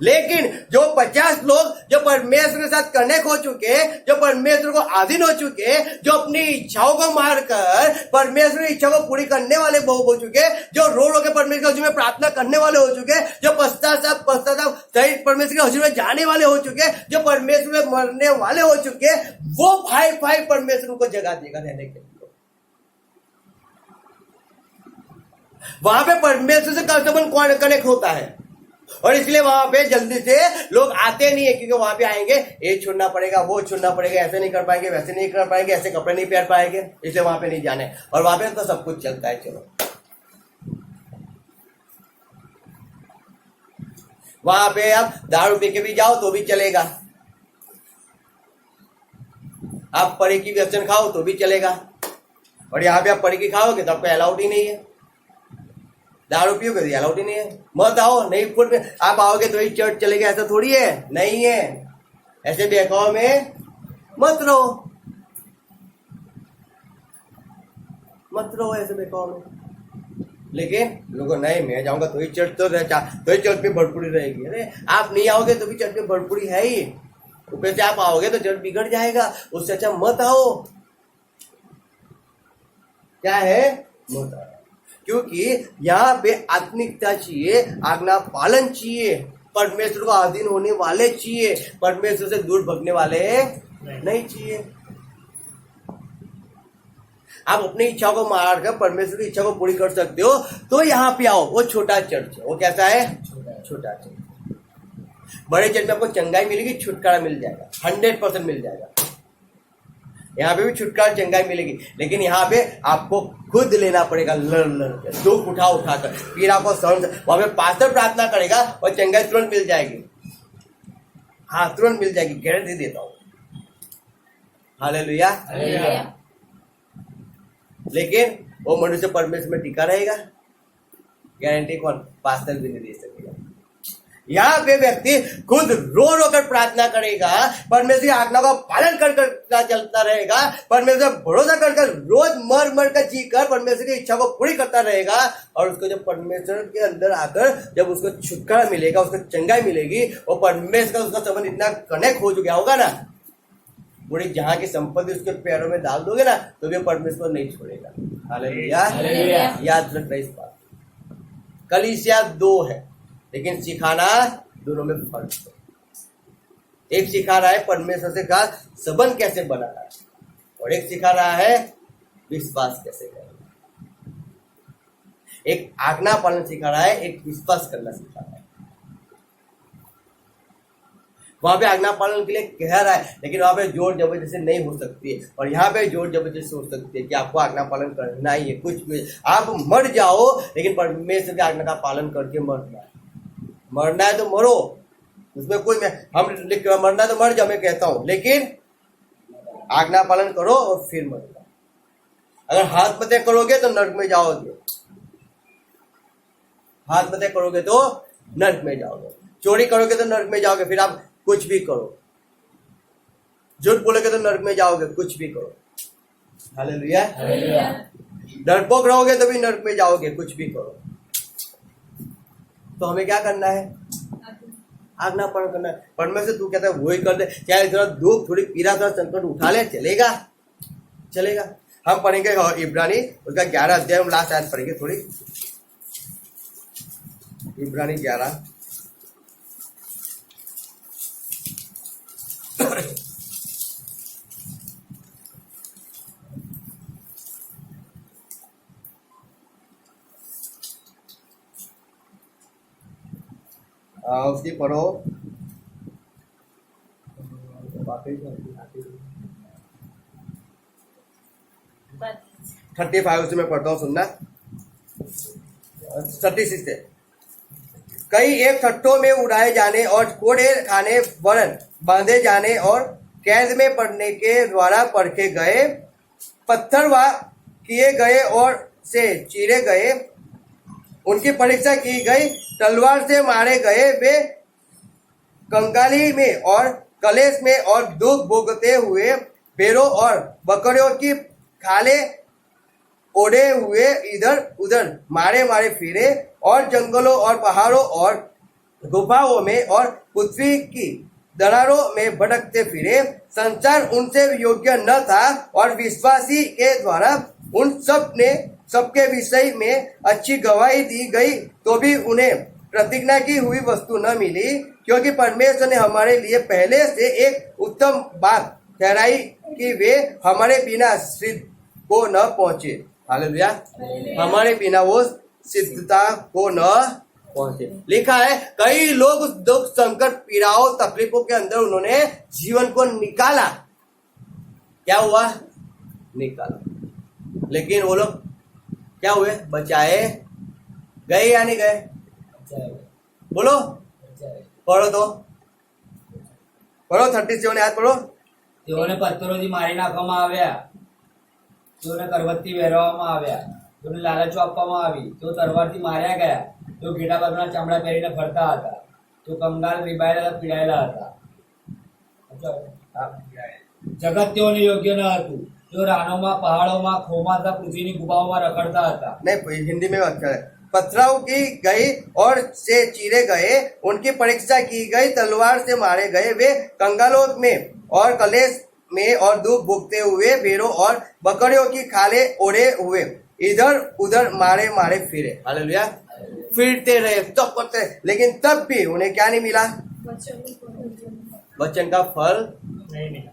लेकिन जो 50 लोग जो परमेश्वर के साथ कनेक्ट हो चुके, जो परमेश्वर को अधीन हो चुके, जो अपनी इच्छाओं को मारकर परमेश्वर की इच्छा को पूरी करने वाले हो चुके, जो रो रो के परमेश्वर के हजूर में प्रार्थना करने वाले हो चुके, जो पश्चाताप सहित परमेश्वर के हजूर में जाने वाले हो चुके, जो परमेश्वर में मरने वाले हो चुके, वो भाई परमेश्वर को जगह देगा रहने के लिए। वहां पे परमेश्वर से संबंध कनेक्ट होता है, और इसलिए वहां पे जल्दी से लोग आते नहीं है, क्योंकि वहां पे आएंगे ये छोड़ना पड़ेगा, वो छोड़ना पड़ेगा, ऐसे नहीं कर पाएंगे, वैसे नहीं कर पाएंगे, ऐसे कपड़े नहीं पहन पाएंगे, इसलिए वहां पे नहीं जाने। और वहां पे तो सब कुछ चलता है। चलो वहां पे आप दारू पी के भी जाओ तो भी चलेगा, आप परी की व्यसन खाओ तो भी चलेगा, और यहाँ पे आप परी की खाओगे तो आपको अलाउड ही नहीं है, दारू पियोगे तो अलाउड ही नहीं है। मत आओ, नहीं फुट में आप आओगे तो ही चर्च चलेगा, ऐसा थोड़ी है, नहीं है। ऐसे बहकाव में मत रहो, मत रहो ऐसे बहकाव में। लेकिन लोगों नहीं, मैं जाऊंगा तो ही चर्च तो ही चर्च पे भरपूरी रहेगी। अरे आप नहीं आओगे तो भी चर्च में भरपूरी है ही, ऊपर से आप आओगे तो चर्च बिगड़ जाएगा, उससे अच्छा मत आओ। क्या है? मत आओ, क्योंकि यहाँ पे आत्मिकता चाहिए, आज्ञा पालन चाहिए, परमेश्वर को अधीन होने वाले चाहिए, परमेश्वर से दूर भगने वाले नहीं चाहिए। आप अपनी इच्छा को मार कर परमेश्वर की इच्छा को पूरी कर सकते हो तो यहाँ पे आओ। वो छोटा चर्च है, वो कैसा है? छोटा चर्च। बड़े चर्च में आपको चंगाई मिलेगी, छुटकारा मिल जाएगा, 100% मिल जाएगा। यहाँ पे भी छुटकारा चंगाई मिलेगी, लेकिन यहाँ पे आपको खुद लेना पड़ेगा, लड़ कर, दुख उठा कर, फिर आपको सहन। वहां पे पास्टर प्रार्थना करेगा और चंगाई तुरंत मिल जाएगी। हाँ, तुरंत मिल जाएगी, गारंटी देता हूँ। हालेलुया। लेकिन वो मनुष्य परमेश्वर में टिका रहेगा, गारंटी कौन? पास्टर भी नहीं दे सकेगा। यहाँ पे व्यक्ति खुद रो रो कर प्रार्थना करेगा, परमेश्वर की आज्ञा का पालन कर चलता रहेगा, परमेश्वर भरोसा कर रोज मर कर जी कर परमेश्वर की इच्छा को पूरी करता रहेगा। और उसको जब परमेश्वर के अंदर आकर जब उसको छुटकारा मिलेगा, उसको चंगाई मिलेगी, वो परमेश्वर का उसका संबंध इतना कनेक्ट हो चुका होगा ना, पूरी जहाँ की संपत्ति उसके पैरों में डाल दोगे ना तो भी परमेश्वर नहीं छोड़ेगा। हालेलुया। याद रखना इस बात। कलीसिया 2 है, लेकिन सिखाना दोनों में फर्क है। एक सिखा रहा है परमेश्वर से का संबंध कैसे बनाना है, और एक सिखा रहा है विश्वास कैसे करना। एक आज्ञा पालन सिखा रहा है, एक विश्वास करना सिखा रहा है। वहां पे आज्ञा पालन के लिए कह रहा है, लेकिन वहां पे जोर जबरदस्ती नहीं हो सकती है, और यहाँ पे जोर जबरदस्ती हो सकती है कि आपको आज्ञा पालन करना ही है। कुछ भी आप मर जाओ, लेकिन परमेश्वर की आज्ञा का पालन करके मरना है। मरना है तो मरो, उसमें कोई हम मरना है तो मर जाओ, मैं कहता हूं, लेकिन आज्ञा पालन करो और फिर मरना। अगर हाथ मते करोगे तो नर्क में जाओगे, हाथ मते करोगे तो नर्क में जाओगे, चोरी करोगे तो नर्क में जाओगे, फिर आप कुछ भी करो, झूठ बोलोगे तो नर्क में जाओगे, कुछ भी करो। हालेलुया। डरपोक रहोगे तो भी नर्क में जाओगे, कुछ भी करो। तो हमें क्या करना है? आज्ञा पालन करना है। परमेश्वर तू कहता है वही कर दे, चाहे थोड़ा दुख, थोड़ी पीड़ा, थोड़ा संकट उठा ले, चलेगा, चलेगा। हम पढ़ेंगे इब्रानी उसका 11 अध्याय, हम लास्ट आयत पढ़ेंगे थोड़ी, इब्रानी 11। उसकी पढ़ो, 35 उसमें पढ़ता हूँ, सुनना। 36 से कई एक ठट्ठों में उड़ाए जाने और कोड़े खाने वरन बांधे जाने और कैद में पड़ने के द्वारा परखे गए, पत्थरवा किए गए और से चीरे गए, उनकी परीक्षा की गई, तलवार से मारे गए, वे कंगाली में और कलेश में और दुख भोगते हुए भेड़ों और बकरियों की खाले ओढ़े हुए इधर उधर मारे मारे फिरे, और जंगलों और पहाड़ों और गुफाओं में और पृथ्वी की दरारों में भटकते फिरे। संसार उनसे योग्य न था, और विश्वासी के द्वारा उन सबके विषय में अच्छी गवाही दी गई, तो भी उन्हें प्रतिज्ञा की हुई वस्तु न मिली, क्योंकि परमेश्वर ने हमारे लिए पहले से एक उत्तम बात ठहराई कि वे हमारे बिना सिद्ध को न पहुंचे। हालेलुया। हमारे बिना वो सिद्धता को न पहुंचे। लिखा है कई लोग दुख संकट पीड़ाओं तकलीफों के अंदर उन्होंने जीवन को निकाला। क्या हुआ? निकाला। लेकिन वो लोग क्या हुए? बचाए गए या नहीं गए? बोलो, पढ़ो तो, પઢો 37 યાદ પઢો। તેઓને પથ્થરોથી મારી નાખવામાં આવ્યા, તેઓને કરવતથી વહેરાવવામાં આવ્યા, તેઓને લાલચો આપવામાં આવી, તેઓ તલવારથી માર્યા ગયા, તેઓ ઘેટા બકરાના ચામડા પહેરીને ફરતા હતા, તેઓ કંગાલ રીબાયેલા પીડાયેલા હતા। જગત તેઓને યોગ્ય ન હતું, તેઓ રાનોમાં પહાડોમાં ખોમાં તથા પૃથ્વીની ગુફાઓમાં રખડતા હતા। नहीं, हिंदी में बात करें। पथराव की गई और से चीरे गए, उनकी परीक्षा की गई, तलवार से मारे गए, वे कंगालों में और कलेश में और दुख भुगते हुए भेड़ों और बकरियों की खाले ओढ़े हुए इधर उधर मारे मारे फिरे। हालेलुया। फिरते रहे, तब करते रहे, लेकिन तब भी उन्हें क्या नहीं मिला? वचन का फल નહીં નહીં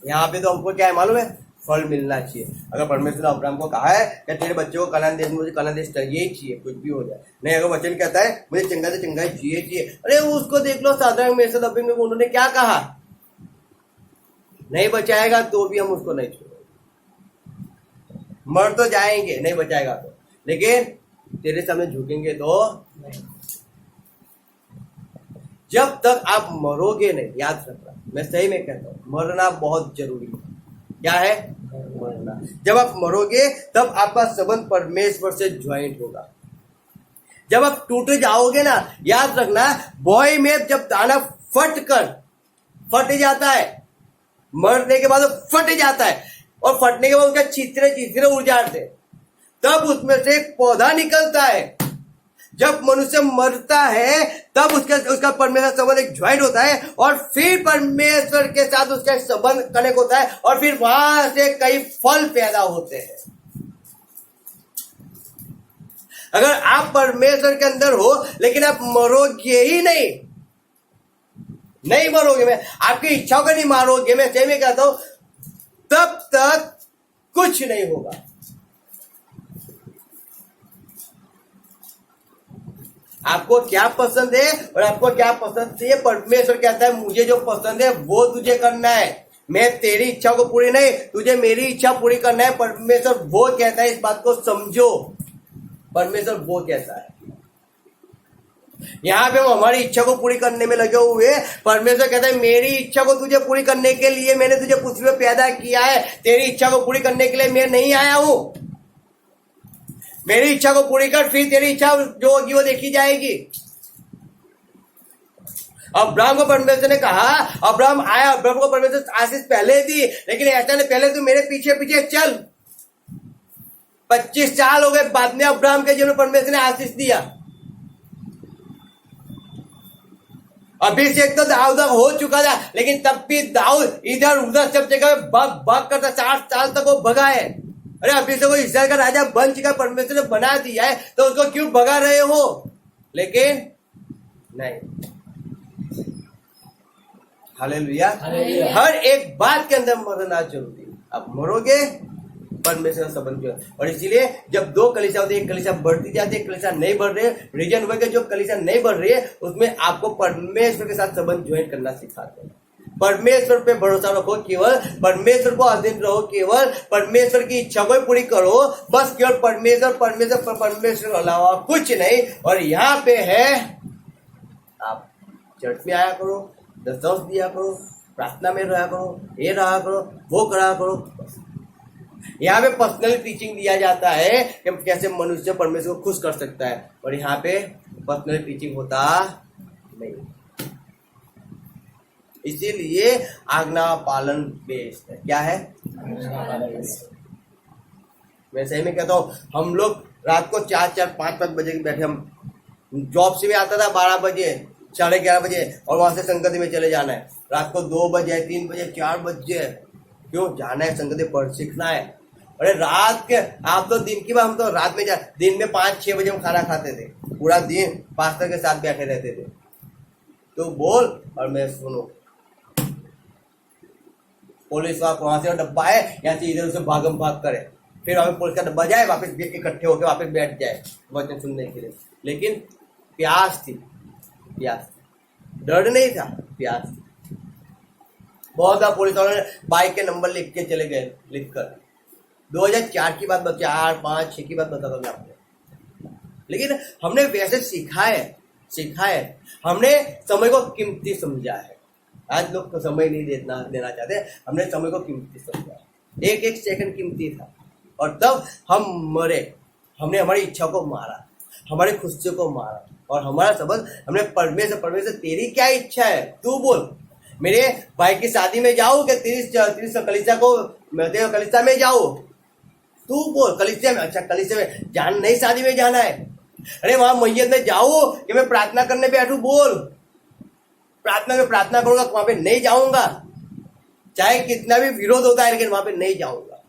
यहाँ पे तो हमको क्या है मालूम है? फल मिलना चाहिए। अगर परमेश्वर ने अब्राहम को कहा है कि तेरे बच्चे को कनान देश में, मुझे कनान देश चाहिए ही चाहिए, कुछ भी हो जाए। नहीं, अगर वचन कहता है मुझे चंगा से चंगा चाहिए चाहिए, अरे उसको देख लो साधारण में से में उन्होंने क्या कहा? नहीं बचाएगा तो भी हम उसको नहीं छोड़ेंगे। मर तो जाएंगे नहीं बचाएगा तो, लेकिन तेरे सामने झुकेंगे तो नहीं। जब तक आप मरोगे नहीं, याद रखना, मैं सही में कहता हूँ, मरना बहुत जरूरी है। क्या है? मरना। जब आप मरोगे तब आपका संबंध परमेश्वर से ज्वाइंट होगा। जब आप टूट जाओगे ना, याद रखना, बॉय में जब दाना फट जाता है, मरने के बाद फट जाता है, और फटने के बाद उसका चित्रे उड़ जाते, तब उसमें से एक पौधा निकलता है। जब मनुष्य मरता है तब उसका परमेश्वर संबंध एक ज्वाइंट होता है, और फिर परमेश्वर के साथ उसका संबंध कनेक्ट होता है, और फिर वहां से कई फल पैदा होते हैं। अगर आप परमेश्वर के अंदर हो लेकिन आप मरोगे ही नहीं मरोगे, मैं आपकी इच्छाओं को नहीं मारोगे, मैं सही में कहता हूं, तब तक कुछ नहीं होगा। आपको क्या पसंद है और आपको क्या पसंद चाहिए? परमेश्वर कहता है मुझे जो पसंद है वो तुझे करना है, मैं तेरी इच्छा को पूरी नहीं, तुझे मेरी इच्छा पूरी करना है। परमेश्वर वो कहता है, इस बात को समझो, परमेश्वर वो कहता है। यहाँ पे हम हमारी इच्छा को पूरी करने में लगे हुए, परमेश्वर कहता है मेरी इच्छा को तुझे पूरी करने के लिए मैंने तुझे पृथ्वी में पैदा किया है, तेरी इच्छा को पूरी करने के लिए मैं नहीं आया हूं। मेरी इच्छा को पूरी कर, फिर तेरी इच्छा जो होगी वो देखी जाएगी। अब्राहम को परमेश्वर ने कहा, अब्राहम आया, अब्राहम को परमेश्वर आशीष पहले दी, लेकिन ऐसा नहीं, पहले तू मेरे पीछे पीछे चल। 25 साल हो गए बाद में अब्राहम के जीवन में परमेश्वर ने आशीष दिया। अभिषेक तो दाऊद हो चुका था, लेकिन तब भी दाऊद इधर उधर सब जगह भाग करता, 60 साल तक वो भगा है। अरे अभिषेक को इस्राएल का राजा बन चुका, परमेश्वर ने बना दिया है, तो उसको क्यों भगा रहे हो? लेकिन नहीं। हालेलुया। हर एक बात के अंदर मरना जरूरी है। आप मरोगे परमेश्वर का संबंध जो है, और इसीलिए जब 2 कलीसिया होती है, एक कलीसिया बढ़ती जाती है, एक कलीसिया नहीं बढ़ रही है, रीजन हुआ कि जो कलीसिया नहीं बढ़ रही है उसमें आपको परमेश्वर के साथ संबंध ज्वाइन करना सिखाते हैं। परमेश्वर पे भरोसा रखो, केवल परमेश्वर को अधीन रहो, केवल परमेश्वर की इच्छा को पूरी करो, बस केवल परमेश्वर के अलावा कुछ नहीं। और यहाँ पे है, आप चर्च में आया करो, 10 दिया करो, प्रार्थना में रहा करो, ये रहा करो, वो करा करो। यहाँ पे पर्सनल टीचिंग दिया जाता है कि कैसे मनुष्य परमेश्वर को खुश कर सकता है, और यहाँ पे पर्सनल टीचिंग होता नहीं। इसीलिए आज्ञा पालन बेस्ट है। क्या है? मैं सही में कहता हूँ, हम लोग रात को 4-5 बजे बैठे, हम जॉब से भी आता था 12 बजे 11:30 बजे, और वहां से संगति में चले जाना है। रात को 2 बजे 3 बजे 4 बजे क्यों जाना है? संगति पर सीखना है। अरे रात के, आप तो दिन की बात, हम तो रात में दिन में 5-6 बजे हम खाना खाते थे, पूरा दिन पास्टर के साथ बैठे रहते थे। तो बोल और मैं सुनो, पुलिस वहां से डब्बा है, यहाँ से इधर उसे भागम भाग करे, फिर हमें पुलिस का डब्बा जाए, वापस इकट्ठे होकर वापस बैठ जाए वचन सुनने के लिए। लेकिन प्यास थी, प्यास थी, डर नहीं था, प्यास थी। बहुत बार पुलिस वालों ने बाइक के नंबर लिख के चले गए, लिखकर 2004 की बात, 4, 5, 6 की बात बता दूंगा आपको। लेकिन हमने वैसे सीखा है, हमने समय को कीमती समझा है। आज लोग तो समय नहीं देना चाहते, हमने समय को कीमती समझा है। एक एक सेकंड कीमती था, और तब हम मरे। हमने हमारी इच्छा को मारा, हमारी खुशियों को मारा, और हमारा सबक हमने परमेश्वर तेरी क्या इच्छा है, तू बोल। मेरे भाई की शादी में जाऊं कि 30 कलीसिया को कलीसिया में जाऊं, तू बोल। कलीसिया में, अच्छा कलीसिया में जान नहीं, शादी में जाना है। अरे वहां मैयत में जाऊं कि मैं प्रार्थना करने बैठूं, बोल। प्रार्थना में प्रार्थना करूंगा, वहां पे नहीं जाऊंगा, चाहे कितना भी विरोध होता है, लेकिन वहां पे नहीं जाऊंगा।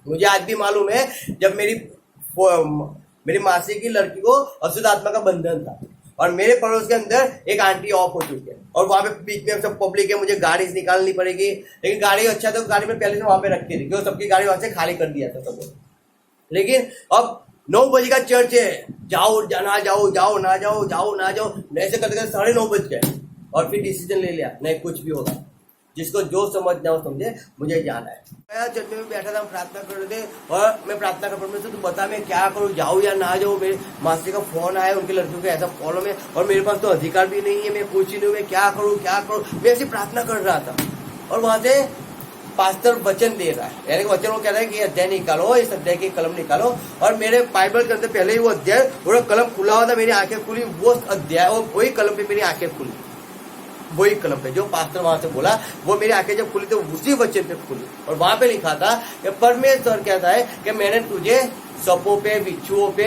मुझे आज भी मालूम है, जब मेरी मासी की लड़की को अशुद्ध आत्मा का बंधन था, और मेरे पड़ोस के अंदर एक आंटी ऑफ हो चुकी है, और वहां पे बीच में सब पब्लिक है, मुझे गाड़ी से निकालनी पड़ेगी। लेकिन गाड़ी अच्छा था, गाड़ी में पहले से वहां पे रखी थी, क्योंकि सबकी गाड़ी वहां से खाली कर दिया था सबको। लेकिन अब 9 बजे का चर्च है, जाओ ना जाओ, जाओ ना जाओ, जाओ ना जाओ, ऐसे करते करते 9:30 बज गए, और फिर डिसीजन ले लिया, नहीं कुछ भी होगा, जिसको जो समझना हो समझे, मुझे जाना है। मैं चर्च में बैठा था, हम प्रार्थना कर रहे थे, और मैं प्रार्थना कर रहा था, तो बता मैं क्या करूँ, जाऊँ या ना जाऊँ। मेरे मासी का फोन आया, उनकी लड़कियों के ऐसा प्रॉब्लम है, और मेरे पास तो अधिकार भी नहीं है, मैं कुछ ही नहीं, मैं क्या करूँ। मैं ऐसी प्रार्थना कर रहा था, और वहां से पास्टर वचन दे रहा है, यानी वचन वो कह रहा है कि अध्याय निकालो, इस अध्याय की कलम निकालो। और मेरे बाइबल के अंदर पहले ही वो अध्याय, वो कलम खुला हुआ था, मेरी आंखें खुली, वो अध्याय, वही कलम पे मेरी आंखें खुली, वही कलम पे जो पास्टर वहां से बोला, वो मेरी आंखें जब खुली तो उसी वचन पे खुली, और वहां पे लिखा था कि परमेश्वर कहता है कि मैंने तुझे सपों पे, बिच्छुओं पे,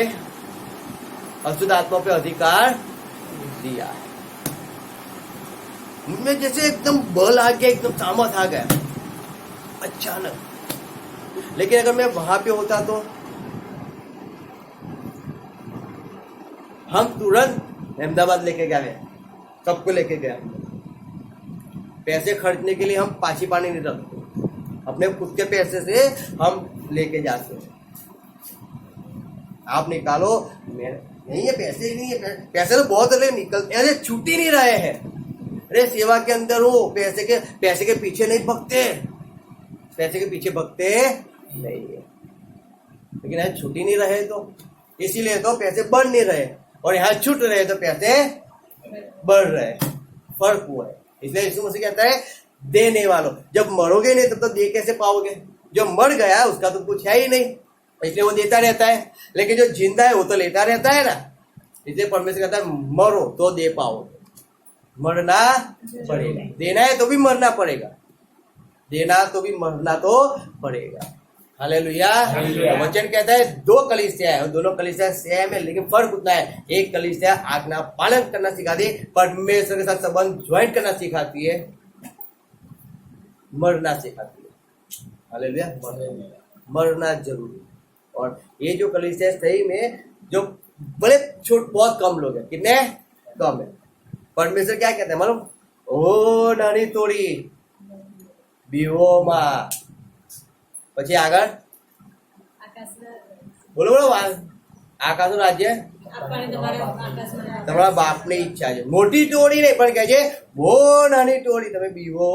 अशुद्ध आत्मा पे अधिकार दिया है। मुझमें जैसे एकदम बल आ गया, एकदम सामर्थ आ गया अचानक। लेकिन अगर मैं वहां पे होता तो हम तुरंत अहमदाबाद लेके गए, सबको लेके गया। पैसे खर्चने के लिए हम पाची पानी नहीं रखते, अपने खुद के पैसे से हम लेके जाते हैं। आप निकालो, नहीं है पैसे ही नहीं है, पैसे तो बहुत निकलते, अरे छूट ही नहीं रहे हैं। अरे सेवा के अंदर हो, पैसे के पीछे नहीं भगते, पैसे के पीछे भगते नहीं है, लेकिन यहाँ छूट ही नहीं रहे, तो इसीलिए तो पैसे बढ़ नहीं रहे, और यहाँ छूट रहे तो पैसे बढ़ रहे, फर्क हुआ है। इसलिए यीशु मसीह कहता है देने वालों, जब मरोगे नहीं तब तो दे कैसे पाओगे, जो मर गया उसका तो कुछ है ही नहीं, इसलिए वो देता रहता है। लेकिन जो जिंदा है वो तो लेता रहता है ना, इसलिए परमेश्वर कहता है मरो तो दे पाओगे, मरना पड़ेगा, देना है तो भी मरना पड़ेगा, देना तो भी मरना तो पड़ेगा। हालेलुया। वचन कहता है 2 कलीसिया है, और दोनों कलीसिया सेम है, लेकिन फर्क उतना है, एक कलीसिया आज्ञा पालन करना सिखाती है, परमेश्वर के साथ संबंध ज्वाइन करना सिखाती है, मरना सिखाती है। हालेलुया। मरना जरूरी। और ये जो कलीसिया सही में जो बड़े छोट बहुत कम लोग हैं, कितने कम है। परमेश्वर क्या कहते हैं मालूम, ओ नानी तोड़ी बिहोमा, પછી આગળ બોલો બોલો આકાશનું રાજ્ય તમારા બાપની ઈચ્છા છે, મોટી ટોળી નહીં પણ કહે છે બહુ નાની ટોળી, તમે બીવો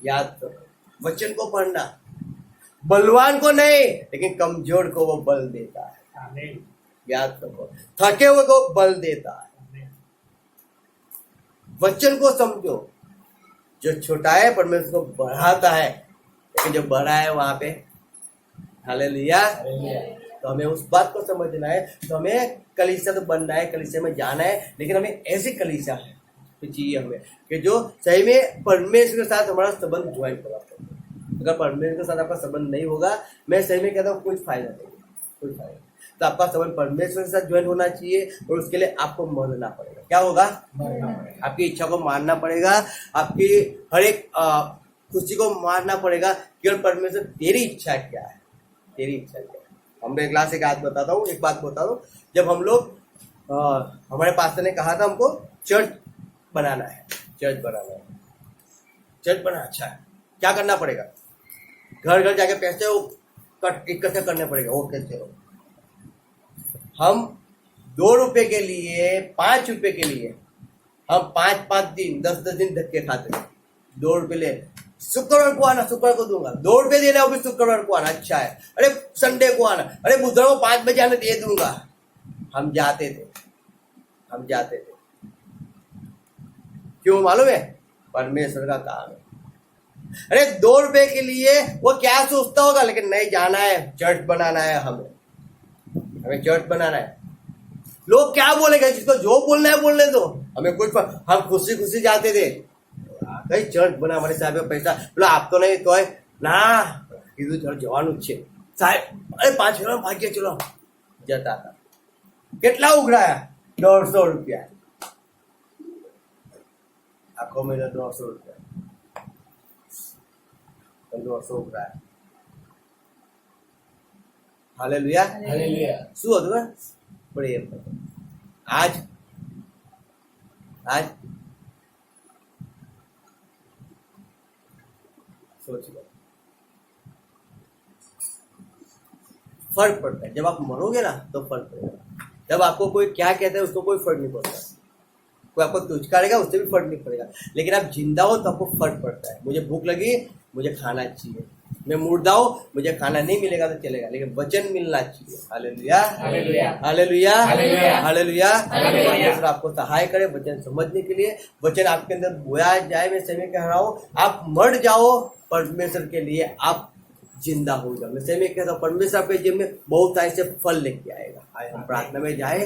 याद करो, वचन को पढ़ना, बलवान को नहीं लेकिन कमजोर को वो बल देता है, याद करो, थके हुए को बल देता है। वचन को समझो, जो छोटा है परमेश्वर को बढ़ाता है, लेकिन जो बड़ा है वहां पे, हालेलुया। तो हमें उस बात को समझना है, तो हमें कलीसिया तो बनना है, कलीसिया में जाना है, लेकिन हमें ऐसी कलीसिया चाहिए हमें कि जो सही में परमेश्वर के साथ हमारा संबंध ज्वाइन कराता है। अगर परमेश्वर के साथ आपका संबंध नहीं होगा, मैं सही में कहता हूँ कुछ फायदा नहीं, कुछ फायदा। तो आपका संबंध परमेश्वर के साथ ज्वाइन होना चाहिए, और उसके लिए आपको मरना पड़ेगा। क्या होगा? आपकी इच्छा को मारना पड़ेगा, आपकी हर एक खुशी को मारना पड़ेगा, केवल परमेश्वर तेरी इच्छा क्या है, तेरी इच्छा क्या है। हम एक क्लास एक बात बताता हूँ, जब हम लोग हमारे पास्टर ने कहा था हमको चर्च बनाना है, चर्च बना, अच्छा है, क्या करना पड़ेगा? घर घर जाके पैसे इकट्ठा करने पड़ेगा। ओके चलो, हम 2 रुपए के लिए, 5 रुपए के लिए हम 5-5 दिन, 10-10 दिन धक्के खाते हैं। 2 रुपए ले, शुक्रवार को आना, शुक्रवार को दूंगा। 2 रुपए देना, वो भी शुक्रवार को आना। अच्छा है, अरे संडे को आना, अरे बुधवार को 5 बजे आना, दे दूंगा। हम जाते थे। क्यों मालूम है? परमेश्वर का काम है। अरे 2 रुपए के लिए वो क्या सोचता होगा, लेकिन नहीं, जाना है, चर्च बनाना है, हमें चर्च बनाना है। लोग क्या बोलेंगे, जिसको जो बोलना है बोलने दो, हमें कुछ हम खुशी खुशी जाते थे। कई चर्च बना, हमारे साहब का पैसा बोला, आप तो नहीं तो है ना, કીધું ચલો જવાનું જ છે સાહેબ, અરે 5 મિનિટ ભાગ્ય ચલો જતા હતા। કેટલા ઉઘરાયા? 150 રૂપિયા, આખો મહિનો 150 રૂપિયા, 150 ઉઘરાયા। Hallelujah, hallelujah. શું હતું પ્રેમ। आज सोच लो, फर्क पड़ता है। जब आप मरोगे ना तो फर्क पड़ेगा। जब आपको कोई क्या कहता है उसको कोई फर्क नहीं पड़ता। कोई आपको तुचकारेगा उससे भी फर्क नहीं पड़ेगा, लेकिन आप जिंदा हो तो आपको फर्क पड़ता है। मुझे भूख लगी, मुझे खाना चाहिए। मैं मुर्दा हूं, मुझे खाना नहीं मिलेगा तो चलेगा, लेकिन वचन मिलना चाहिए। Hallelujah, hallelujah, hallelujah, hallelujah, hallelujah. Hallelujah. परमेश्वर आपको सहाय करे वचन समझने के लिए। वचन आपके अंदर बोया जाए। मैं समय कह रहा हूँ, आप मर जाओ परमेश्वर के लिए, आप जिंदा हो जाओ। मैं समय कहता हूँ, परमेश्वर आपके जीवन में बहुत सारे से फल लेके आएगा। आए हम प्रार्थना में जाए।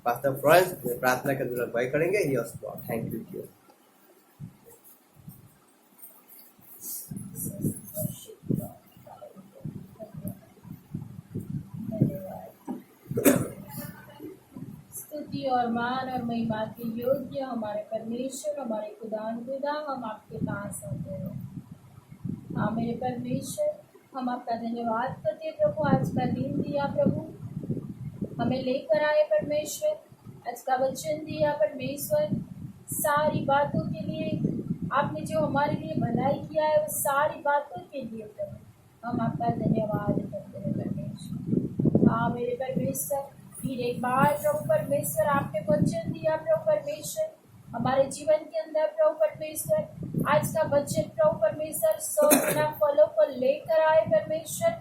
पास्टर फ्रांस प्रार्थना के अंदर अगुवाई करेंगे। Yes Lord, thank you. स्तुति और मान और महिमा के योग्य हमारे परमेश्वर, हमारे खुदा, हम आपके पास आते हैं। हाँ मेरे परमेश्वर, हम आपका धन्यवाद करते प्रभु, आज का दिन दिया प्रभु, हमें लेकर आए परमेश्वर, आज का वचन दिया परमेश्वर। सारी बातों के लिए आपने जो हमारे लिए भलाई किया है, वो सारी बातों के लिए प्रभु हम आपका धन्यवाद करते हैं परमेश्वर। हाँ मेरे परमेश्वर, फिर एक बार प्रभु परमेश्वर आपने वचन दिया प्रभु परमेश्वर हमारे जीवन के अंदर प्रभु परमेश्वर। आज का वचन प्रभु परमेश्वर 100 गुना फलों को लेकर आए परमेश्वर,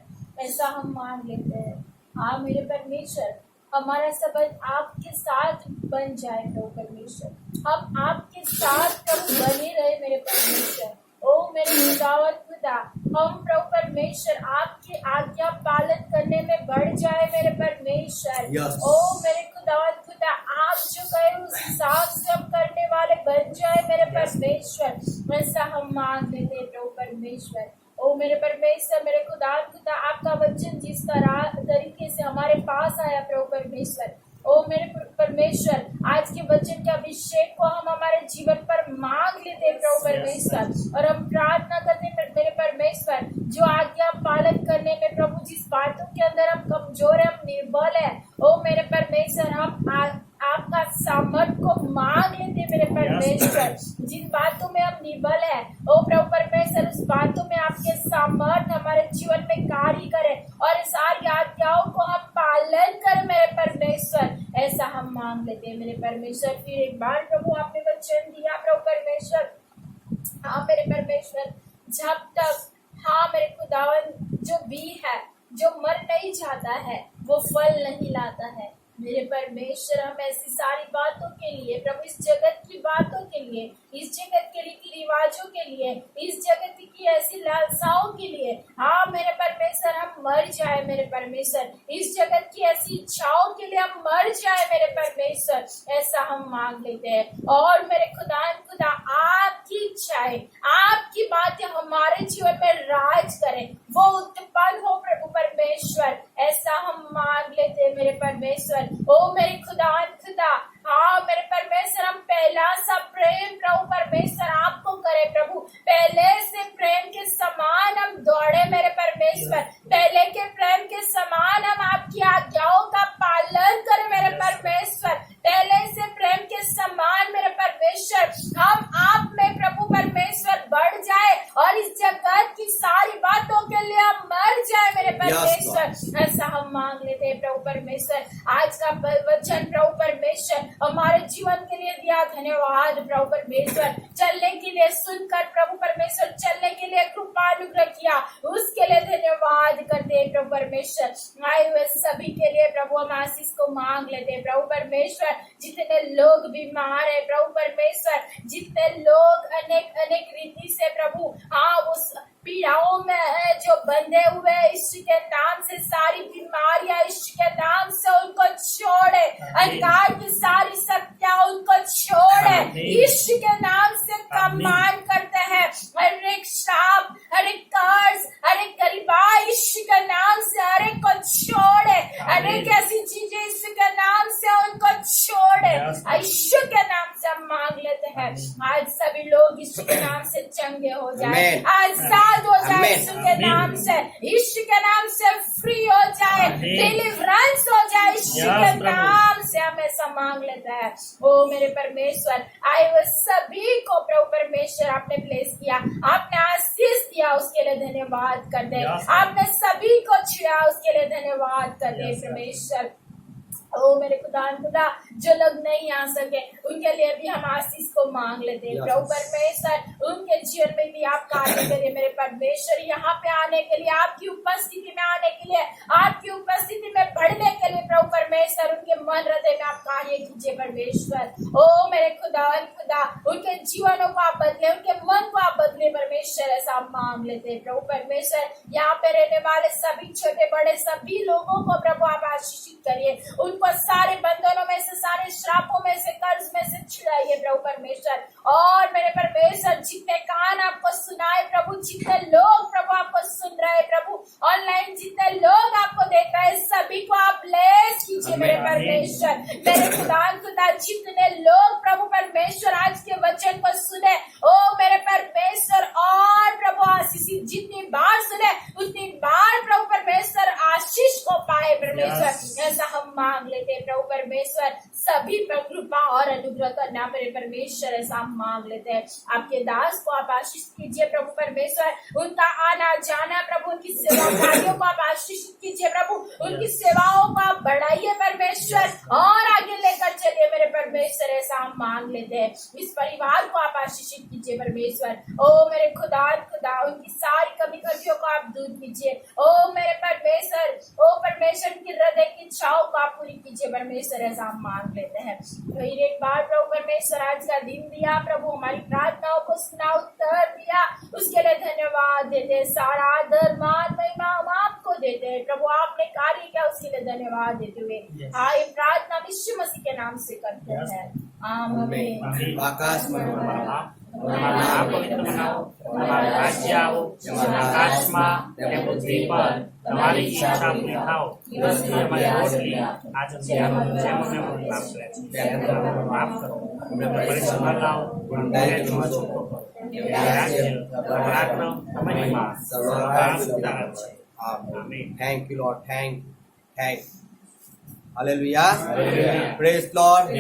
ऐसा हम मांग लेते हैं। हाँ मेरे परमेश्वर, हमारा संबंध आपके साथ बन जाए प्रभु परमेश्वर, हम आपके साथ प्रभु बने रहे मेरे परमेश्वर। ओ मेरे खुदावंद खुदा, हम प्रभु परमेश्वर आपकी आज्ञा पालन करने में बढ़ जाए मेरे परमेश्वर। Yes. ओ मेरे खुदावंद खुदा, आप जो कहे उस हिसाब से हम करने वाले बन जाए मेरे परमेश्वर, वैसा हम मांग लेते हैं प्रभु परमेश्वर। ओ मेरे परमेश्वर, मेरे खुदा, आपका वचन जिस तरीके से हमारे पास आया प्रभु परमेश्वर, ओ मेरे परमेश्वर, आज के वचन के अभिषेक को हम हमारे जीवन पर मांग लेते हैं प्रभु परमेश्वर। और हम प्रार्थना करते हैं मेरे परमेश्वर, जो आज्ञा पालन करने में प्रभु जिस बातों के अंदर हम कमजोर है, हम निर्बल है, ओ मेरे परमेश्वर, हम आपका सामर्थ को मांग लेते हैं मेरे परमेश्वर। जिन बातों में हम निर्बल है, ओ प्रभु परमेश्वर, उस बातों में आपके सामर्थ हमारे जीवन में कार्य करे और सारी आज्ञाओं को हम पालन करें मेरे परमेश्वर, ऐसा हम मांग लेते हैं मेरे परमेश्वर। फिर एक बार प्रभु आपने वचन दिया प्रभु परमेश्वर, हाँ मेरे परमेश्वर, जब तक हाँ मेरे खुदावन, जो बी है जो मर नहीं जाता है वो फल नहीं लाता है मेरे परमेश्वर। हम ऐसी सारी बातों के लिए प्रभु, इस जगत की बातों के लिए, इस जगत के रीति रिवाजों के लिए, इस जगत की ऐसी लालसाओं के लिए, हाँ मेरे परमेश्वर, हम मर जाए मेरे परमेश्वर, इस जगत की ऐसी इच्छाओं के लिए हम मर जाए मेरे परमेश्वर, ऐसा हम मांग लेते हैं। और मेरे खुदा, आपकी इच्छाएं, आपकी बातें हमारे जीवन में राज करें, वो उत्पन्न हो प्रभु परमेश्वर, ऐसा हम मांग लेते हैं मेरे परमेश्वर। ओ मेरे खुदा, हाँ मेरे परमेश्वर, हम पहला सा प्रेम प्रभु परमेश्वर आपको करें प्रभु, पहले से प्रेम के समान हम दौड़े मेरे परमेश्वर, पहले के प्रेम के समान हम आपकी आज्ञाओं का पालन करें मेरे परमेश्वर, पहले से प्रेम के समान मेरे परमेश्वर हम आप में प्रभु परमेश्वर बढ़ जाए और इस जगत की सारी बातों के लिए हम मर जाए मेरे परमेश्वर। हमारे जीवन के लिए दिया। धन्यवाद प्रभु परमेश्वर, चलने के लिए सुनकर प्रभु परमेश्वर चलने के लिए कृपा अनुग्रह किया, उसके लिए धन्यवाद करते हैं प्रभु परमेश्वर। आए हुए सभी के लिए प्रभु हम आशीष को मांग लेते हैं प्रभु परमेश्वर। जितने लोग बीमार है प्रभु परमेश्वर, जितने लोग अनेक अनेक रीति से प्रभु उस पीड़ाओं में है, जो बंधे हुए यीशु के नाम से सारी बीमारियां यीशु के नाम से उनको छोड़े, अंधकार की सारी शक्तियां उनको छोड़े, यीशु के नाम से कमांड करते हैं। हर एक श्राप, हर एक कर्ज, हर एक गरीबाई यीशु के नाम से हर एक को छोड़े, अनेक ऐसी चीजें यीशु के नाम से उनको छोड़े, यीशु के नाम से हम मांग लेते हैं। आज सभी लोग यीशु के नाम से चंगे हो जाए, आजाद हो जाए यीशु के नाम से, यीशु के नाम से फ्री हो जाए, डिलीवरेंस हो जाए यीशु के नाम से, हमेशा मांग लेता है। ओ मेरे परमेश्वर, आए हुए सभी को प्रभु परमेश्वर आपने ब्लेस किया, आपने आशीष दिया, उसके लिए धन्यवाद करते हैं। आपने सभी को छुआ, उसके लिए धन्यवाद करते हैं परमेश्वर। ओ मेरे खुदा, जो लोग नहीं आ सके उनके लिए भी हम आशीष को मांग लेते हैं प्रभु परमेश्वर। उनके जीवन में भी आप कार्य करिए मेरे परमेश्वर, यहाँ पे आने के लिए, आपकी उपस्थिति में आने के लिए, आपकी उपस्थिति में बढ़ने के लिए प्रभु परमेश्वर, उनके मन हृदय में आप कार्य कीजिए परमेश्वर। ओ मेरे खुदा, उनके जीवनों को आप बदले, उनके मन को आप बदले परमेश्वर, ऐसा आप मांग लेते हैं प्रभु परमेश्वर। यहाँ पे रहने वाले सभी छोटे बड़े सभी लोगों को प्रभु आप आशीषित करिए, उनको सारे बंधनों में से, सारे श्रापों में से, कर्ज में से छुड़ाइए प्रभु परमेश्वर। और मेरे परमेश्वर, जितने कान आपको सुनाए प्रभु, जितने लोग प्रभु आपको सुन रहे प्रभु, ऑनलाइन जितने लोग आपको देख रहे हैं, सभी को आप ब्लेस कीजिए मेरे परमेश्वर। मेरे खुदा, जितने लोग प्रभु परमेश्वर आज के वचन को सुने, ओ मेरे परमेश्वर, और प्रभु आशीष जितनी बार सुने उतनी बार प्रभु परमेश्वर आशीष को पाए परमेश्वर, ऐसा हम मांग लेते हैं प्रभु परमेश्वर। सभी पर कृपा और अनुग्रह करना मेरे परमेश्वर, ऐसा हम मांग लेते हैं। आपके दास को आप आशीष कीजिए प्रभु परमेश्वर, उनका आना जाना प्रभु, उनकी सेवाकारियों को आप आशीष कीजिए प्रभु, उनकी सेवाओं को आप बढ़ाइए परमेश्वर, और आगे लेकर चलिए मेरे परमेश्वर, ऐसा हम मांग लेते हैं। इस परिवार को आप आशीषित कीजिए परमेश्वर। ओ मेरे खुदा, उनकी सारी कमी कमियों को आप दूर कीजिए। ओ मेरे परमेश्वर, ओ परमेश्वर की हृदय की इच्छाओं को आप पूरी कीजिए परमेश्वर, ऐसा हम मांग लेते हैं। फिर एक बार प्रभु परमेश्वर, आज का दिन दिया प्रभु, हमारी प्रार्थनाओं को सुना, उत्तर दिया, उसके लिए धन्यवाद देते हैं। सारा आदर मान महिमा हम आपको देते हैं प्रभु, आपने कार्य किया, उसके लिए धन्यवाद देते हुए आए प्रार्थना यीशु मसीह के नाम से करते हैं, आमीन। आकाश में તમારા નામ પવિત્ર બનાવો, તમારું રાજ્ય આવો, જેમ આકાશમાં તેમ પૃથ્વી પર તમારી ઈચ્છા પૂરી થાઓ। દિવસની અમારી રોટલી આજ અમને આપો, જેમ અમને માફ કરે છે તેમ અમને માફ કરો, અમને પરીક્ષામાં લાવો પણ દયાળુ છોડો, એ રાજ્ય, પરાક્રમ, મહિમા સર્વકાળ સુધાર છે, આમીન। Thank you Lord, thank Hallelujah, praise Lord,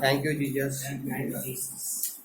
thank you Jesus.